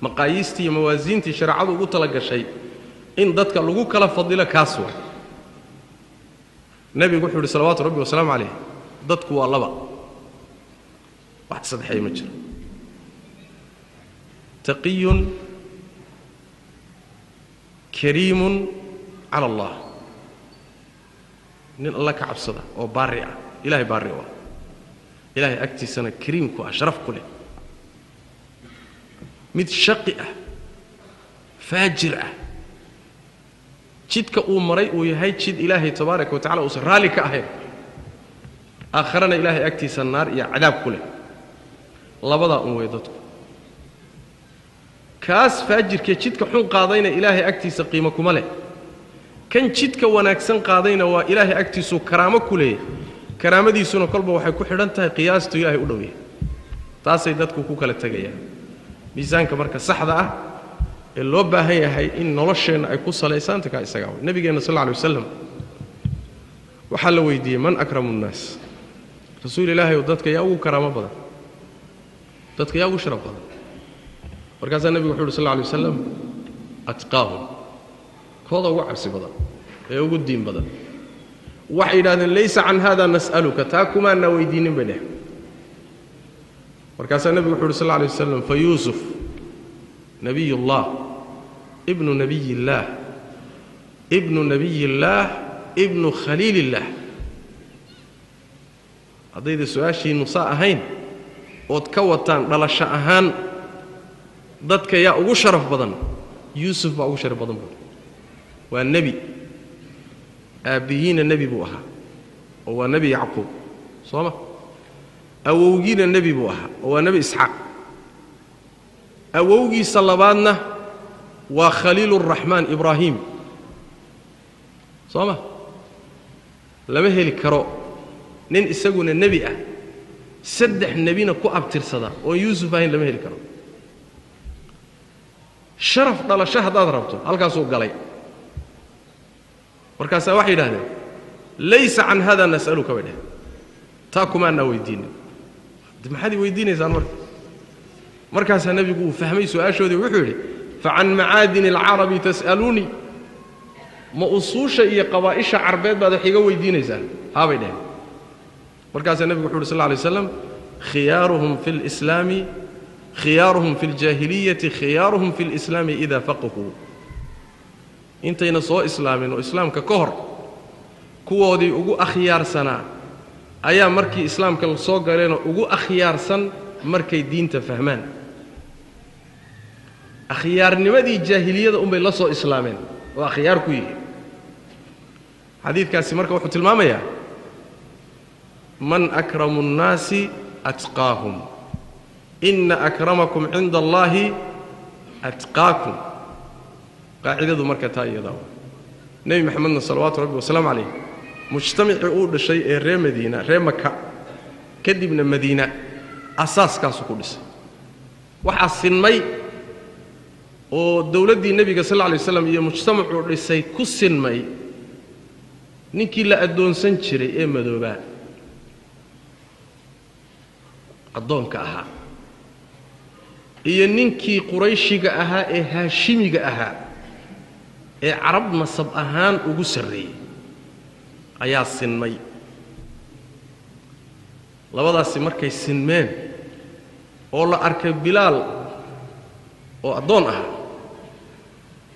maqaayiistii mawaaziintii sharcadu ugu tala gashay in dadka lagu kala fadilo kaas waa nabigu wuxuu yiri salawaatu rabbi wa salaamu alayhi dadku waa laba wax sadexay ma jiro taqiyun kariimun ala Allah nin Allah ka cabsada oo baari ah ilaahay baari waa ilaahay agtiisana kariimku ah sharaf ku leh mid shaqi ah faajir ah jidka uu maray uu yahay jid ilaahay tabaaraka wa taala uu raali ka ahay aakhirana ilaahay agtiisa naar iyo cadaab ku leh labada way dadku kaas faajirka jidka xun qaadayna ilaahay agtiisa qiimo kuma leh kan jidka wanaagsan qaadayna waa ilaahay agtiisu karaamo ku leeyahay karaamadiisuna kolba waxay ku xidhan tahay qiyaastu ilaahay u dhaweeyay taasay dadku ku kala tagayaan miisaanka marka saxda ah ee loo baahan yahay in nolosheena ay ku salaysan tahay isaga nabigeena sallallahu alayhi wasallam waxa la weydiiyay man akramu nnaas rasuul ilaahay dadka yaa ugu karaamo badan dadka yaa ugu sharaf badan markaas nabigu wuxuu sallallahu alayhi wasallam atqaahum kooda ugu cabsi badan ee ugu diin badan waxa yiraahdeen laysa an hada nas'aluka taakuma na weydiinin bane markaas nabigu wuxuu sallallahu alayhi wasallam fa yusuf nabiyullah ibnu nabiyillah ibnu nabiyillah ibnu khalilillah hadayda su'aashiinu saa ahayn ood ka wataan dhalasho ahaan dadka yaa ugu sharaf badan yusuf baa ugu sharaf badan waa nabi aabihiina nabi buu ahaa oo waa nabi yacquub sooma awowgiina nabi buu ahaa oo waa nabi isxaaq awowgiisa labaadna waa khaliilur rahmaan ibraahim sooma lama heli karo nin isaguna nabi ah saddex nabina ku abtirsada oo yusuf ahayn lama heli karo sharaf dhalasho hadaad rabto halkaasuu galay markaas waxa yiraahdeen laysa an hada nas'aluka wada taakuma na weydiinin maxaad weydiinaysaan markaas nabigu uu fahmay su'aashoodii wuxuu yiri fa an ma'adin al-arab tas'aluni ma usuusha iyo qabaa'isha carbeed baad xiga weydiinaysaan haabay dheen markaas nabigu wuxuu sallallahu alayhi wasallam khiyaruhum fil islami khiyaruhum fil jahiliyyati khiyaruhum fil islami idha faqahu intayna soo islaamin oo islaamka ka hor kuwoodii ugu akhiyaarsana ayaa markii islaamka la soo galeen ugu akhyaarsan markay diinta fahmaan akhyaarnimadii jaahiliyada bay la soo islaameen oo akhyaar ku yihiin xadiidkaasi marka wuxuu tilmaamayaa man akramu nnaasi atqaahum inna akramakum cinda allahi atqaakum qaacidadu marka taa iyada nabi maxamed sallallahu alayhi wasallam alayhi mujtamaci uu dhashay ee reer Madiina reer Makka kadibna Madiina asaaskaas ku dhisay waxa sinmay oo dawladii nabiga sallallahu alayhi wasallam iyo mujtamacu dhisay ku sinmay ninkii la adoonsan jiray ee madooba adoonka ahaa iyo ninkii qurayshiga ahaa ee haashimiga ahaa ee arab nasab ahaan ugu sareeyay ayaa sinmay labadaasi markay sinmeen oo la arkay bilaal oo adoon ah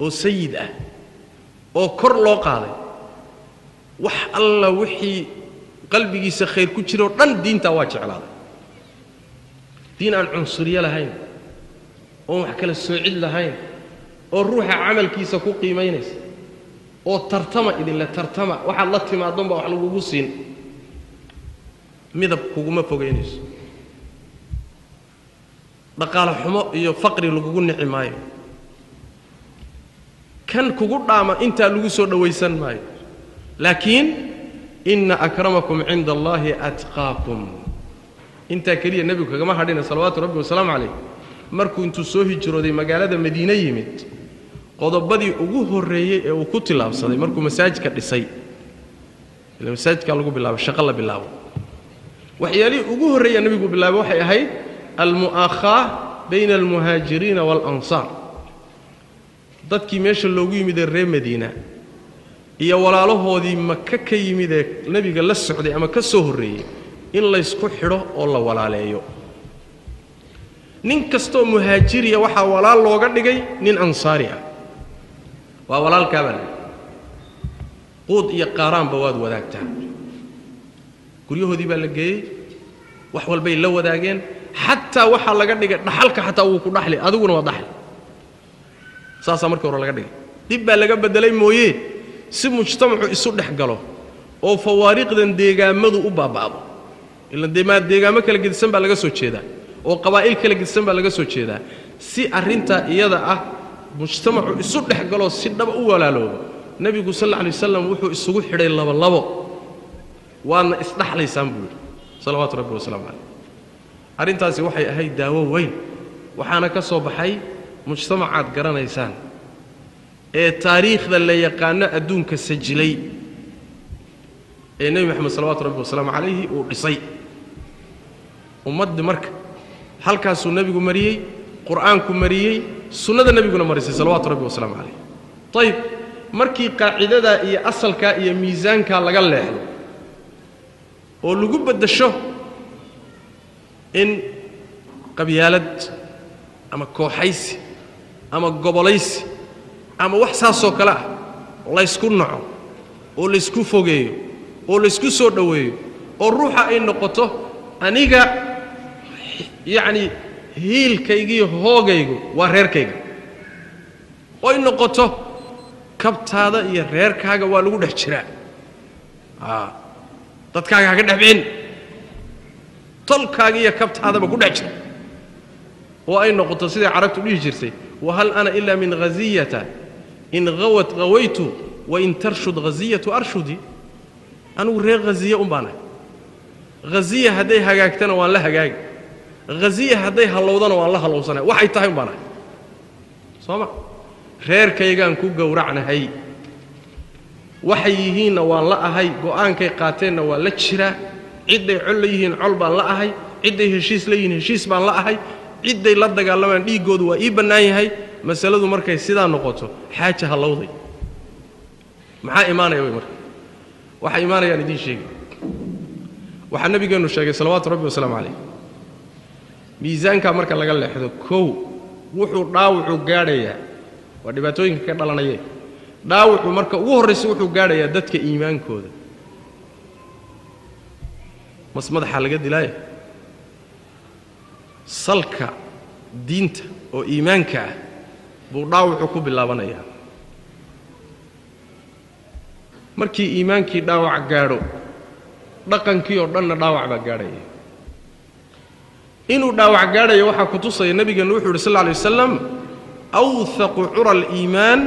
oo sayid ah oo kor loo qaaday wax alla wixii qalbigiisa khayr ku jiro dhan diinta waa jeclaaday diin aan cunsuriye lahayn oo wax kala soocid lahayn oo ruuxa amalkiisa ku qiimeynaysa oo tartama idin la tartama waxa la timaadon ba wax lagu siin midab kuguma fogeynayso dhaqaale xumo iyo faqri lagu nicmaayo kan kugu dhaama inta lagu soo dhawaysan maayo laakiin inna akramakum inda allahi atqaakum inta kaliya nabigu kagama hadhina salawaatu rabbi wa salaamu alayhi markuu intuu soo hijrooday magaalada Madiina yimid qodobadii ugu horeeyay ee uu ku tilaabsaday markuu masaajidka dhisay ila masaajidka lagu bilaabo shaqo la bilaabo waxyaali ugu horeeyay nabigu bilaabo waxay ahayd al-mu'akha bayna almuhaajiriina waalansaar dadkii meesha loogu yimidee reer madiina iyo walaalahoodii maka ka yimidee nebiga la socday ama ka soo horreeyey in laysku xidho oo la walaaleeyo nin kastoo muhaajiriya waxaa walaal looga dhigay nin ansaari ah waa walaalkaabaa le quud iyo qaaraanba waad wadaagtaa guryahoodii baa la geeyey wax walbay la wadaageen xataa waxaa laga dhigay dhaxalka xataa wuu ku dhaxli adiguna waa dhaxli saasaa markii hore laga dhigay dib baa laga beddelay mooye si mujtamacu isu dhex galo oo fawaariiqdan deegaamadu u baaba'do ilan deegaamo kala gedisan baa laga soo jeedaa oo qabaa'il kala gedisan baa laga soo jeedaa si arrintaa iyada ah mujtamacu isu dhex galo si dhaba u walaaloobo nebigu sal alla alay wasalam wuxuu isugu xidhay labo waadna isdhaxlaysaan buu yidhi salawaatu rabbi wasalaamu calayh arrintaasi waxay ahayd daawo weyn waxaana ka soo baxay mujtamacaad garanaysaan ee taariikhda la yaqaano adduunka sajilay ee nebi moxamed salawaatu rabbi wasalaamu calayhi uu dhisay ummadda marka halkaasuu nebigu mariyey qur'aanku mariyey sunnada nebiguna marisay salawaatu rabbi wasalaamu calayh ayib markii qaacidadaa iyo asalkaa iyo miisaankaa laga leexdo oo lagu beddesho in qabyaalad ama kooxaysi ama gobolaysi ama wax saasoo kale ah laysku naco oo laysku fogeeyo oo laysku soo dhoweeyo oo ruuxa ay noqoto aniga yacni hiilkaygiiyo hoogaygu waa reerkayga oo ay noqoto kabtaada iyo reerkaaga waa lagu dhex jiraa dadkaaga ha ka dhex bixin tolkaaga iyo kabtaadaba ku dhex jira oo ay noqoto siday carabtu dhihi jirtay wahal ana ilaa min ghaziyata in ghawat ghawaytu wain tarshud ghaziyatu arshudi anugu reer ghaziya un baanahay ghaziya hadday hagaagtana waan la hagaagi ghaziya hadday hallowdana waan la hallowsanahay waxay tahay un baanahay soo ma reerkaygaan ku gowracnahay waxay yihiinna waan la ahay go'aankay qaateenna waa la jiraa cidday col la yihiin col baan la ahay cidday heshiis la yihiin heshiis baan la ahay cidday la dagaalamaan dhiiggoodu waa ii bannaan yahay masaladu markay sidaa noqoto xaaja hallowday maxaa imaanaya way marka waxaa imaanayaan idiin sheegi waxaa nabigeennu sheegay salawaatu rabbi wasalaamu calayh miisaankaa marka laga leexdo kow wuxuu dhaawacu gaadhayaa waa dhibaatooyinka ka dhalanayee dhaawacu marka ugu horraysa wuxuu gaadhayaa dadka iimaankooda mas madaxaa laga dilaaya salka diinta oo iimaanka ah buu dhaawacu ku bilaabanayaa markii iimaankii dhaawac gaadho dhaqankii oo dhanna dhaawac baa gaadhaya inuu dhaawac gaadhayo waxaa ku tusaya nebigeennu wuxuu yidhi sal alla alay wasalam awthaqu cura aliimaan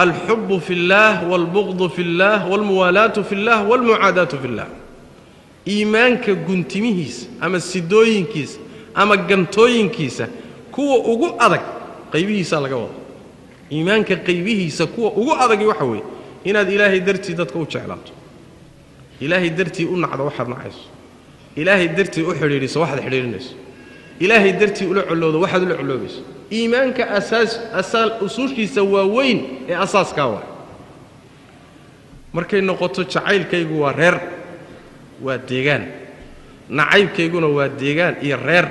alxubu fi اllah wاlbugdu fi اllah wاlmuwaalaatu fi اllah wاlmucaadaatu fi اllah iimaanka guntimihiisa ama sidooyinkiisa ama gantooyinkiisa kuwa ugu adag qaybihiisaa laga wada iimaanka qaybihiisa kuwa ugu adagi waxa weeye inaad ilaahay dartii dadka u jeclaato ilaahay dartii u nacdo waxaad nacayso ilaahay dartii u xidhiidhiso waxaad xidhiidhinayso ilaahay dartii ula coloodo waxaad ula coloobayso iimaanka asaal usuushiisa waa weyn ee asaaskaa waa markay noqoto jacaylkaygu waa reer waa deegaan nacaybkayguna waa deegaan iyo reer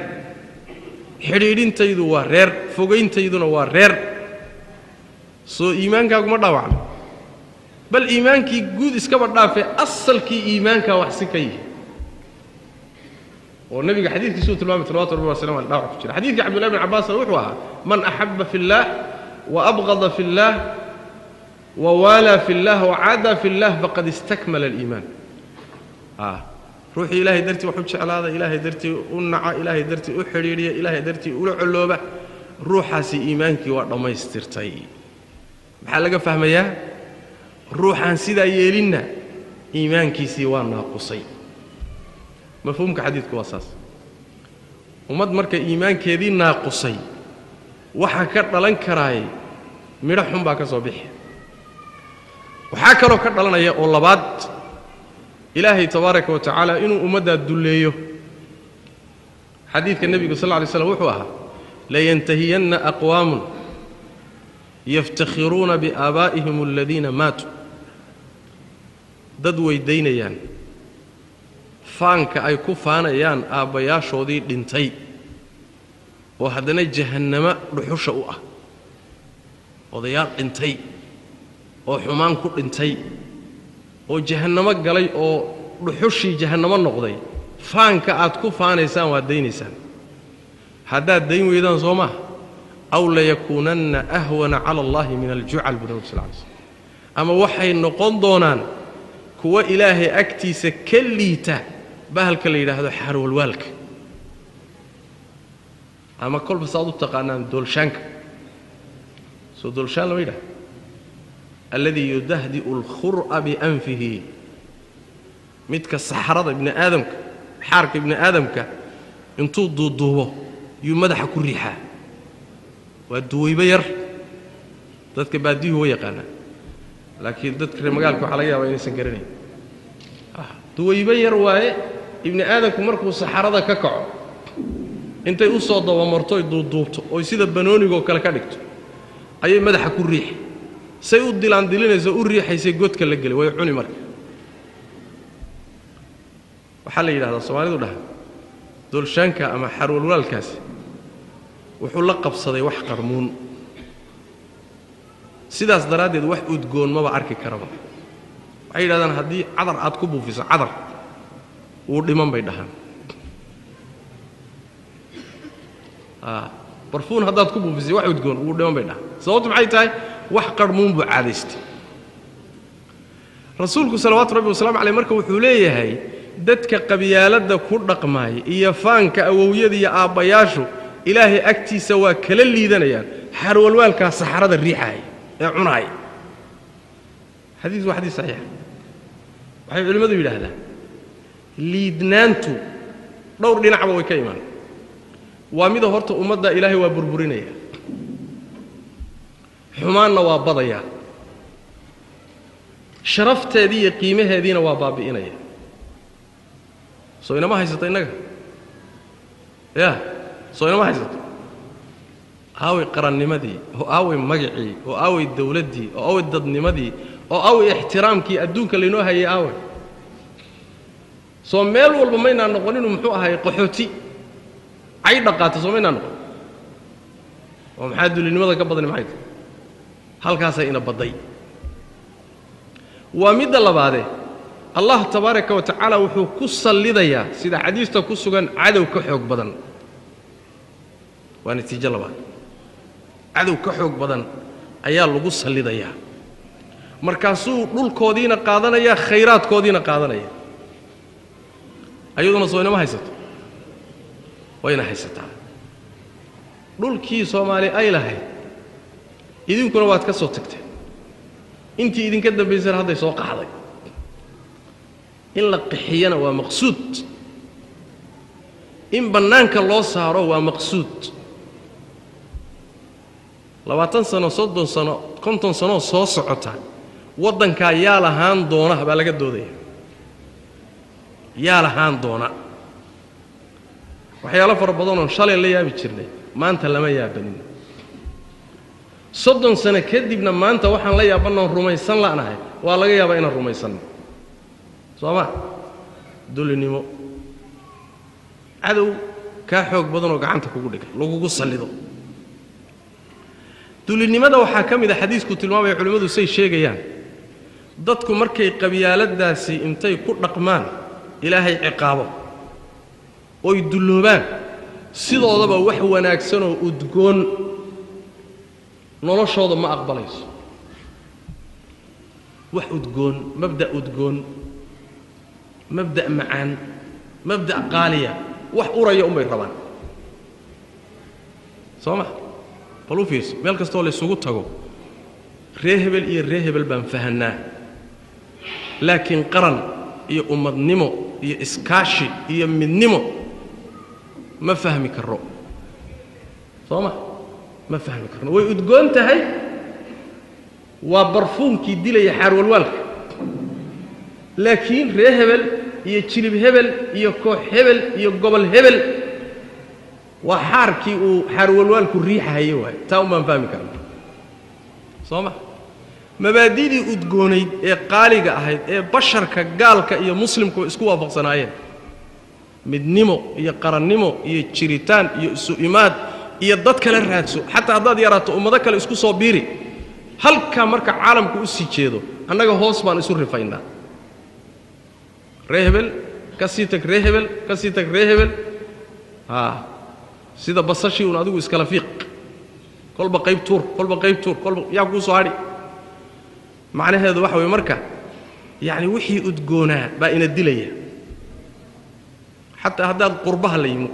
xidhiidhintaydu waa reer fogayntayduna waa reer soo iimaankaaguma dhaawacno bal iimaankii guud iskaba dhaafee asalkii iimaankaa wax si ka yihi oo nabiga xadiidkiisuu tilmaamay salawatu rabbi wasalaamu aleyh dhaawac ku jira xadiidkii cabdullahi bn cabbaasna wuxuu ahaa man axabba fi اllah waabqada fi اllah wawaalaa fi اllah wacaadaa fi اllah faqad istakmala aliimaan ruuxii ilaahay dartii wax u jeclaada ilaahay dartii u naca ilaahay dartii u xidhiidhiya ilaahay dartii ula colooba ruuxaasi iimaankii waa dhammaystirtay maxaa laga fahmayaa ruuxaan sidaa yeelinna iimaankiisii waa naaqusay mafhuumka xadiidku waa saas ummad marka iimaankeedii naaqusay waxaa ka dhalan karaay midho xun baa ka soo bixi waxaa kaloo ka dhalanaya oo labaad ilaahay tabaaraka wa tacaala inuu ummaddaa dulleeyo xadiidka nebigu sal lla alay slam wuxuu ahaa لينتهين أقوام يفتخرون بآبائهم الذين ماتوا dad weydaynayaan faanka ay ku faanayaan aabayaashoodii dhintay oo haddana jahannama dhuxusha u ah odayaal dhintay oo xumaan ku dhintay oo jahannamo galay oo dhuxushii jahannamo noqday faanka aad ku faanaysaan waa daynaysaan haddaad dayn weydaan soo maaha aw layakuunanna ahwana cala allahi min aljucal buu nabi sal ly slm ama waxay noqon doonaan kuwa ilaahay agtiisa ka liita bahalka la yidhaahdo xaarwalwaalka ama kolba saad u taqaanaan doolshaanka soo doolshaan lama yidhahdo alladii yudahdi'u alkhur'a bianfihi midka saxrada ibni aadamka xaarka ibni aadamka intuu duuduubo yuu madaxa ku riixaa waa duwayba yar dadka baadiyuhu way yaqaanaan laakiin dadka reer magaalka waxaa laga yaabaa inaysan garanayn duwayba yar waaye ibni aadamku markuu saxarada ka kaco intay u soo dabamarto ay duuduubto oo sida banoonigoo kale ka dhigto ayay madaxa ku riixi say u dilaandilinayso u riixaysay godka la gelay way cuni marka waxaa la yidhahdaa soomaalidu dhaha doolshaanka ama xarwalwaalkaasi wuxuu la qabsaday wax qarmuun sidaas daraaddeed wax udgoon maba arki karaba waxay yidhahdaan haddii cadar aad ku buufiso cadar wuu dhiman bay dhahaan barfuun haddaad ku buufisay wax udgoon wuu dhiman bay dhahaan sababtu maxay tahay wax qarmuun buu caadaystay rasuulku salawaatu rabbi wasalaamu caleyh marka wuxuu leeyahay dadka qabyaaladda ku dhaqmaaya iyo faanka awowyada iyo aabbayaashu ilaahay agtiisa waa kala liidanayaan xarwalwaalkaa saxarada riixaaya ee cunaaya xadiis waa xadiis saxiix waxay culimmadu yidhaahdaan liidnaantu dhowr dhinacba way ka imaan waa mida horta ummadda ilaahay waa burburinaya xumaanna waa badaya sharafteedii iyo qiimaheediina waa baabi'inaya soo inama haysato innaga ya soo inama haysato aaway qarannimadii oo aaway magacii oo aaway dawladdii oo aaway dadnimadii oo aaway ixtiraamkii adduunka laynoo hayay aaway soo meel walba maynaan noqon inuu muxuu ahay qaxooti cay dhaqaata soo maynaan noqon oo maxaa dulinimada ka badani maxay tahay halkaasay ina badday waa midda labaade allah tabaaraka wa tacaala wuxuu ku sallidayaa sida xadiista ku sugan cadow ka xoog badan waa natiijo labaad cadow ka xoog badan ayaa lagu sallidayaa markaasuu dhulkoodiina qaadanaya khayraadkoodiina qaadanaya ayaduna soo inama haysato wayna haysataa dhulkii soomaali ay lahayd idinkuna waad ka soo tagteen intii idinka dambaysana hadday soo qaxday in la qixiyana waa maqsuud in bannaanka loo saaro waa maqsuud 20 sano 30 sano 50 sano soo socota waddankaa yaa lahaan doona baa laga doodaya yaa lahaan doona waxyaalo fara badanoon shalay la yaabi jirnay maanta lama yaabanin 30 sano kadibna maanta waxaan la yaabanoon rumaysan la'nahay waa laga yaabaa inaan rumaysanno soo ma dulinimo cadow kaa xoog badanoo gacanta kugu dhigay lagugu sallido dulinimada waxaa ka mid a xadiisku tilmaamaya culimmadu say sheegayaan dadku markay qabyaaladaasi intay ku dhaqmaan ilaahay ciqaabo oy dulloobaan sidoodaba wax wanaagsanoo udgoon noloshooda ma aqbalayso wax udgoon mabda' macaan mabda' qaaliya wax uraya unbay rabaan soo ma bal u fiirso meel kastoo la isugu tago ree hebel iyo ree hebel baan fahanaa laakiin qaran iyo ummadnimo iyo iskaashi iyo midnimo ma fahmi karo soo ma fahmi karno way udgoon tahay waa barfuunkii dilaya xaarwalwaalka laakiin ree hebel iyo jilib hebel iyo koox hebel iyo gobol hebel وحاركي وحارولوالك الريحة هي واي تاو ما نفهمي كلام صوما مبادئي أدقوني قالقة أهيد بشرك قالك يا مسلم كو اسكوا فقصنايين midnimo iyo qarannimo iyo jiritaan iyo isu imaad iyo dad kale raadso xataa haddaad yaraato ummado kale isku soo biiri halka marka caalamku u sii jeedo annaga hoos baan isu rifaynaa reehbel kasiitag reehbel sida basashi un adigu iskala fiiq kolba qayb tuur kolba yaa kuu soo hadhi macnaheedu waxa weeye marka yacni wixii udgoonaa baa ina dilaya حتى هذا قربها اللي يمين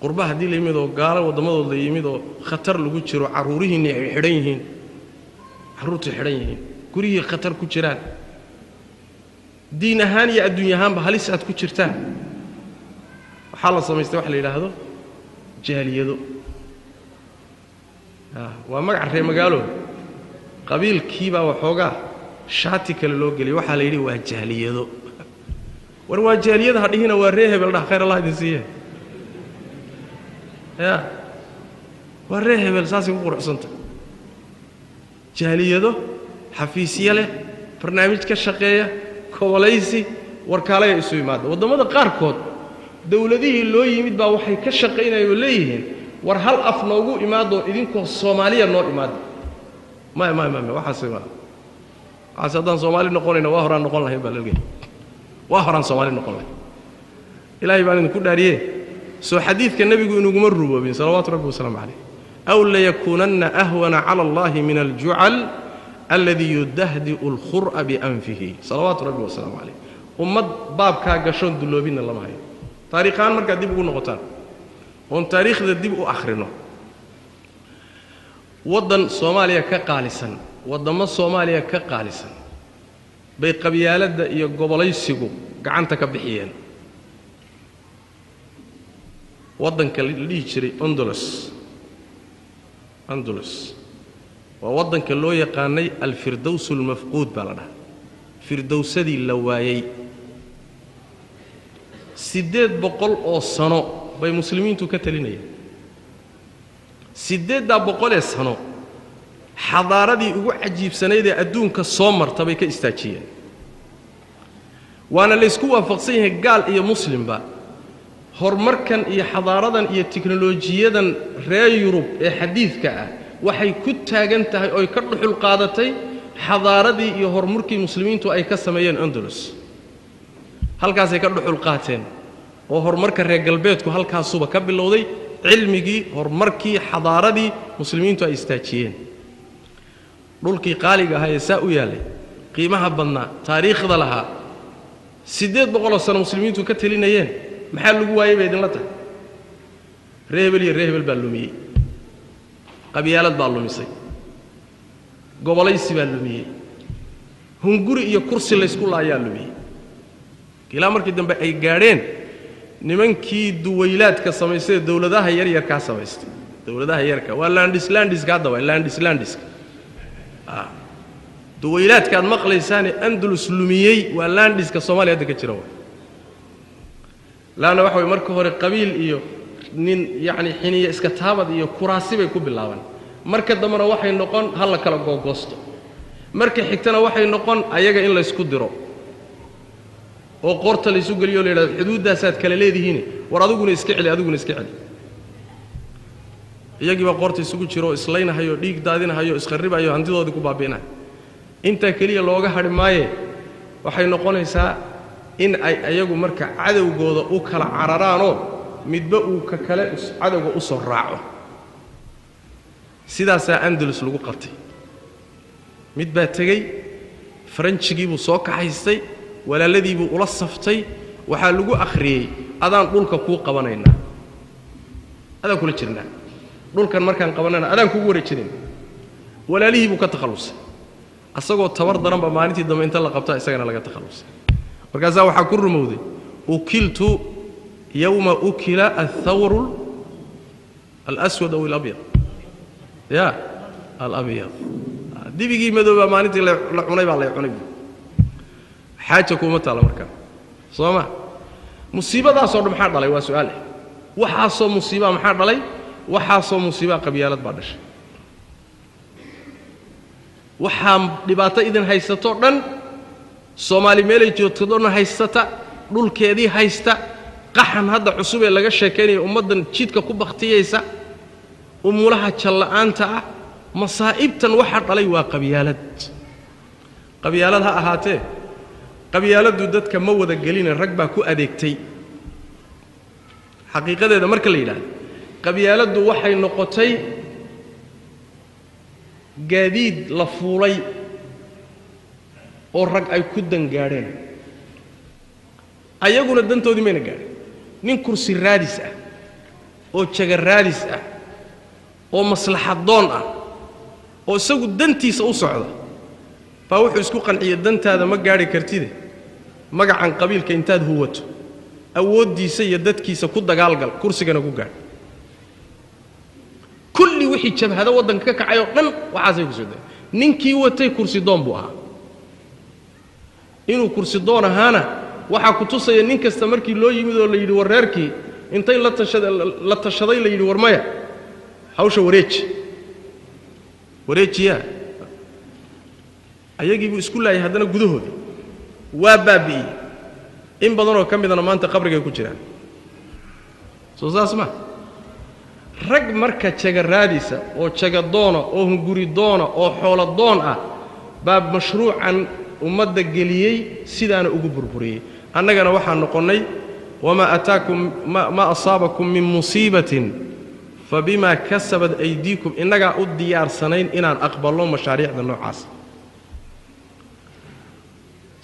قربها دي اللي يميدو قال ودمضو اللي يميدو خطر لغو جيرو عروريهن حرينهن عرورتي حرينهن كوريه خطر ku jiraan diin ahaan iyo adduun ahaan ba halis aad ku jirtaan waxa la sameystay wax la yiraahdo jaaliyado waa magac reer magaalo qabiilkiiba waxoogaa shaati kale loo galiyay waxa la yiri waa jaaliyado warwaajaaliyada hadhina waa reehbel dhax khayr Allah idin siiye waa reehbel saasi ku quruxsanta jaaliyado xafiisiye leh barnaamij ka shaqeeya kobolaysi warkaalay isu yimaado wadamada qaar kood dawladihii loo yimid baa waxay ka shaqeynayeen leeyihiin war hal af noogu imaado idinkoo Soomaaliya noo imaado ma waxa sima asadan Soomaali noqonayna waa horaan noqon lahayn balagay وهران صومالي نقول له إلهي بان نكون داريه سو حديث كالنبي إنه مروا بين صلوات ربي وسلام عليه أو ليكونن أهون على الله من الجعل الذي يدهدئ الخرء بأنفه صلوات ربي وسلام عليه ومد باب كاغشون دلوبين الله معي تاريخان مركا دي بقول نقطان وان تاريخ دي بقول آخرنا وضن صوماليا كقالسا وضم صوماليا كقالسا bay qabyaalada iyo gobolaysigu gacanta ka bixiyeen wadanka la dhigi jiray Andalus waa wadanka loo yaqaanay al-firdaws al-mafquud balada firdawsadii la waayay 800 oo sano bay muslimiintu ka talinayeen 800 sano حضارتي ugu cajiibsanayd adduunka soo martay ka istaajiyeen waana la isku waafaqsan yahay gaal iyo muslimba horumarkan iyo xadaaradan iyo tiknoolajiyadan reer Yurub ee xadiidka ah waxay ku taagan tahay oo ka dhuxul qaadatay xadaaradii iyo horumarkii muslimiintu ay ka sameeyeen Andalus halkaas ay ka dhuxul qaateen oo horumarka reer galbeedku halkaas suba ka bilowday cilmigii horumarkii xadaaradii muslimiintu ay istaajiyeen dhulkii qaaliga ahaa ee saa u yaalay qiimaha badnaa taariikhda lahaa 800 sano muslimiintu ka talinayeen maxaa lagu waayay bay idin la tahay reehbel baa lumiyay qabyaalad baa lumisay gobolaysi baa lumiyay hunguri iyo kursi la isku laayaa lumiyay ilaa markii dambe ay gaadheen nimankii duwaylaadka samaysay dawladaha yar ka samaystay dawladaha yarka waa landis gaada waa landis دويلات كان مقليساني أندلس لوميي واللانديس كصوماليا هذا كتيروا لا أنا وحوي مركو هو القبيل إيو نين يعني حيني إسكتهابد إيو كراسي بيكون باللاون مركز دمر وحي النقون هلا كلا جوجوستو مركز حكتنا وحي النقون أيجا إلا يسكدرو وقرط اللي يسوق اليوم إلى حدود داسات كلا دي هني ورادوجون إسكعلي يجي بقرط يسوق شرو إسلينا هيو ديك دادين هيو إسخرب هيو عندي ضد كوبابينا أنت كليه لوجه هرماية وحي نقوليسا إن أيجو مركع عدو جودا أكل عررانو متبقوا ككلا عدو أسر راعو سيدا أندلس لقو قرتي متبقى تجي فرنش جيبوا صوك حيستي ولا الذي بقول الصفتي وحلقوا أخري أذان قولك كوق قبنينا هذا كل شيء دول كان مركان قبننا أذان كوغوري جيرين ولا ليه بو كتخلص asagoo tabar daran ba maalintii dambe inta la qabta isagana laga takhalusay markaas waxa ku rumowday ukiltu yawma ukila ath-thawr al-aswad aw al-abyad ya al-abyad dibigi madooba maalintii la cunay baa la cunay xaaja kuma taala markaa sooma musiibadaas oo maxaa dhalay waa su'aal waxaasoo musiiba maxaa dhalay waxaasoo musiiba qabyaalad baa dhashay waxaa dhibaato idin haysato dhan Soomaali meelay joogto dhan haysata dhulkeedii haysta qaxan hadda cusub ee laga sheekeynay ummadan jidka ku baqtiyaysa umulaha jalla'aanta ah masaa'ibtan waxa dhalay waa qabyaalad ha ahaatee qabyaaladu dadka ma wada gelin rag baa ku adeegtay xaqiiqadeeda marka la yiraahdo qabyaaladu waxay noqotay gaadiid la fuulay oo rag ay ku dangaareen ayaguna dantoodii meena gaadhin nin kursi raadis ah oo jaga raadis ah oo maslaxad doon ah oo isagu dantiisa u socda baa wuxuu isku qanciyay dantaada ma gaari kartide magacan qabiilka intaad huwato awoodiisa iyo dadkiisa ku dagaalgal kursigana ku gaar kulli wixii jabhada wadanka ka kacay oo dhan waxaasay ku soo day ninkii watay kursi doon buu ahaa inuu kursi doon ahaana waxa ku tusaya nin kasta markii loo yimid oo la yiri wareerkii intay la tashaday la yiri warmaya hawsha wareejiya ayagii buu isku laayay haddana gudahooda waa baabi'i in badan oo kamidana maanta qabriga ku jiraan soo saasma rag marka jaga raadisa oo jaga doona oo hunguri doona oo xoolo doon ah baab mashruucan ummadda geliyay sidaana ugu burburiyay annagana waxaan noqonay wama ataakum ma asaabakum min musiibatin fabima kasabat aydiikum innaga u diyaarsanayn inaan aqbalno mashaariicda noocaas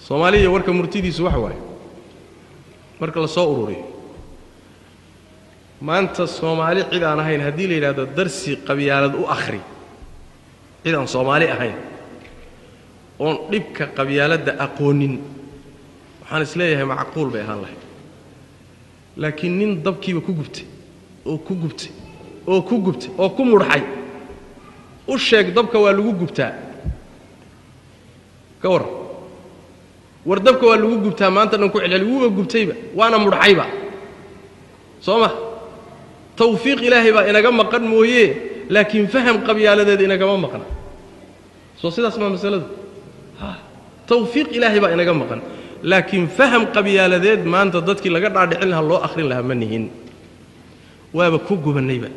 Soomaaliya warka murtidiisu wax waay marka la soo ururiyo maanta Soomaali cid aan ahayn hadii la yiraahdo darsi qabyaalad u akhri cid aan Soomaali ahayn oon dhibka qabyaalada aqoonin waxaan isleeyahay macquul bay ahaan lahayd laakiin nin dabkiiba ku gubtay oo ku mudxay u sheeg dabka waa lagu gubtaa ka war dabka waa lagu gubtaa maanta dhan ku celceli wuuba gubtayba waana mudxayba sooma tawfiiq ilaahay baa inaga maqan mooyee laakiin faham qabyaaladeed inaga ma maqna soo sidaas ma masaladu tawfiiq ilaahay baa inaga maqan laakiin faham qabyaaladeed maanta dadkii laga dhaadhicin lahaa loo akhrin lahaa ma nihin waaba ku gubanayba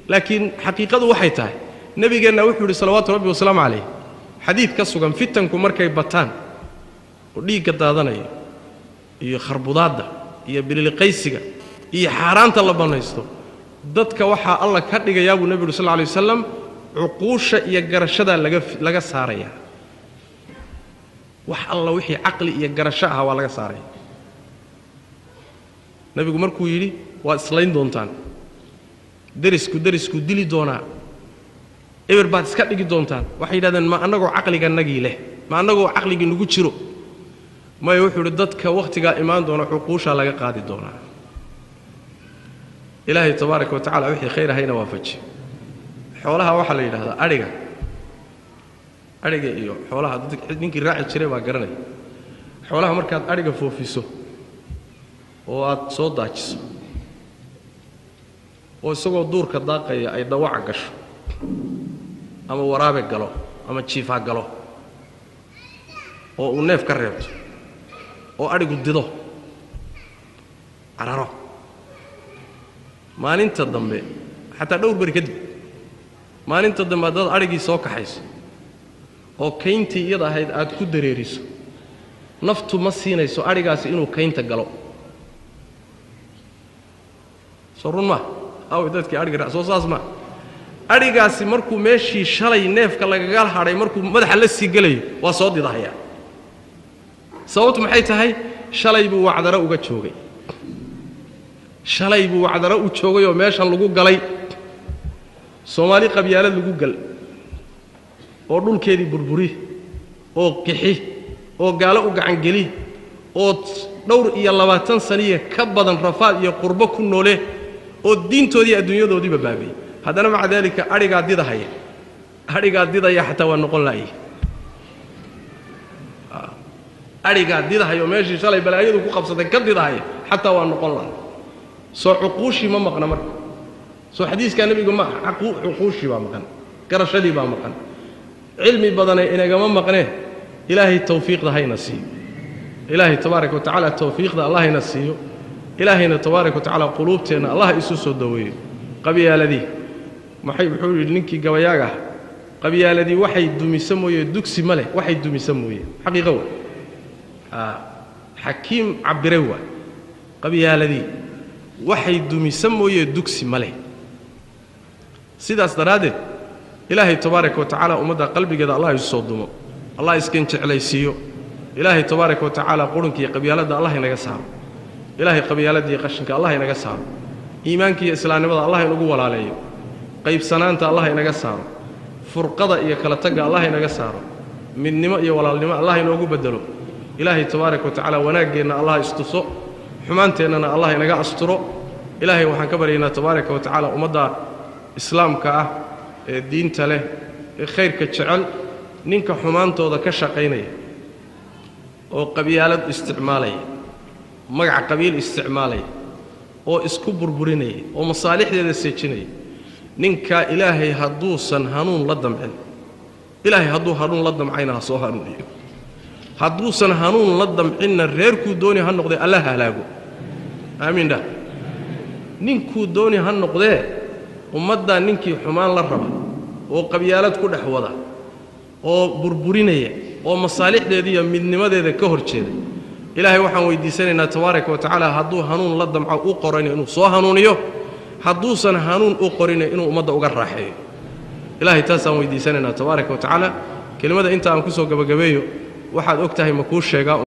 laakiin xaqiiqadu waxay tahay nabigeenna wuxuu yiri salawaatu rabbi wasalaamu calayhi xadiid ka sugan fitanku markay bataan oo dhiigga daadanayo iyo kharbudaadda iyo bililiqaysiga iyo xaaraanta la banaysto dadka waxa Allah ka dhigayaa buu nabiga sallallahu alayhi wasallam uquusha iyo garashada laga saaraya wax Allah wixii aqli iyo garasho ah waa laga saaray nabigu markuu yiri waa islayn doontaan darisku dili doonaa eber baad iska dhigi doontaan waxay yiraahdeen ma anagoo aqliga nagii leh ma anagoo aqliga nagu jiro ma wuxuu yiri dadka waqtiga imaan doona xuquusha laga qaadi doonaa ilaahay tabaaraka wa tacaala wixii khayr ahayna waafaji xoolaha waxa la yiraahdaa ariga iyo xoolaha ninkii raaci jiray baa garanay xoolaha markaad ariga foofiso oo aad soo daajiso oo isagoo duurka daaqaya ay dhawac gasho ama waraabe galo ama jiifa galo oo uu neef ka reebto oo arigu dido cararo maalinta dambe xataa dhowr bari kadib maalinta dambe dad arigii soo kaxayso oo kayntii iyada ahayd aad ku dareeriso naftu ma siinayso arigaasi inuu kaynta galo sorunma aw dadkii ariga soo saasma arigaasi markuu meeshii shalay neefka laga haray markuu madaxa la sii galayo waa soo didahaya sababtu maxay tahay shalay buu wacdara uga joogay shalay buu wacdara u joogay oo meeshan lagu galay Soomaali qabyaalad lagu gal oo dhulkeedii burburi oo qixi oo gaalo u gacan gali oo dhowr iyo 20 saniye ka badan rafaad iyo qurbo ku noole oo diintoodii adduunyadoodii baabay haddana maca dalika ariga didaya xataa waa noqon laayay ariga didahayo meeshii shalay balaayadu ku qabsatay ka didahaya xataa waa noqon laayay soo cuquushi ma maqna marka soo xadiiska nabiga ma cuquushi baa maqan garashadii baa maqan cilmi badan inagama maqnee ilaahay tawfiiqda hayna siiyo ilaahay tabaaraka wa tacaala tawfiiqda allah hayna siiyo ilaahayna tabaaraka wa tacaala quluubteena allah isu soo daweeyo qabiyaaladii maxay wuxuu yidhi ninkii gabayaaga ah qabiyaaladii waxay dumisa mooyee dugsi ma leh waxay dumisa mooyee xaqiiqo waa xakiim cabire waa qabiyaaladii waxay dumisa mooyee dugsi ma leh sidaas daraaddeed ilaahay tabaaraka wa tacaala ummadda qalbigeeda allah isu soo dumo allah iskan jeclaysiiyo ilaahay tabaaraka wa tacaala qurunka iyo qabyaaladda allah inaga saaro ilaahay qabyaaladda iyo qashinka allah inaga saaro iimaanka iyo islaamnimada allah inagu walaaleeyo qaybsanaanta allah inaga saaro furqada iyo kala tagga allah inaga saaro midnimo iyo walaalnimo allah inoogu bedelo ilaahay tabaaraka wa tacaala wanaaggeenna allah istuso xumaanteennana allah inaga asturo ilaahay waxaan ka baryaynaa tabaaraka wa tacaala ummadda islaamka ah ee diinta leh ee khayrka jecel ninka xumaantooda ka shaqaynaya oo qabyaalad isticmaalaya magac qabiil isticmaalaya oo isku burburinaya oo masaalixdeeda seejinaya ninka ilaahay hadduusan hanuun la damcin ilaahay hadduu hanuun la damcayna ha soo hanuuniyo hadduusan hanuun la damcinna reerkuu dooni ha noqdee alla halaago aamiin dha ninkuu dooni ha noqdee ummaddaa ninkii xumaan la raba oo qabyaalad ku dhex wada oo burburinaya oo masaalixdeeda iyo midnimadeeda ka hor jeeda ilaahay waxaan weydiisanaynaa tabaaraka wa tacaala hadduu hanuun la damco u qorayna inuu soo hanuuniyo hadduusan hanuun u qorina inuu ummadda uga raaxeeyo ilaahay taasaan weydiisanaynaa tabaaraka wa tacaala kelimada inta aan ku soo gabagabeeyo waxaad og tahay ma kuu sheegaa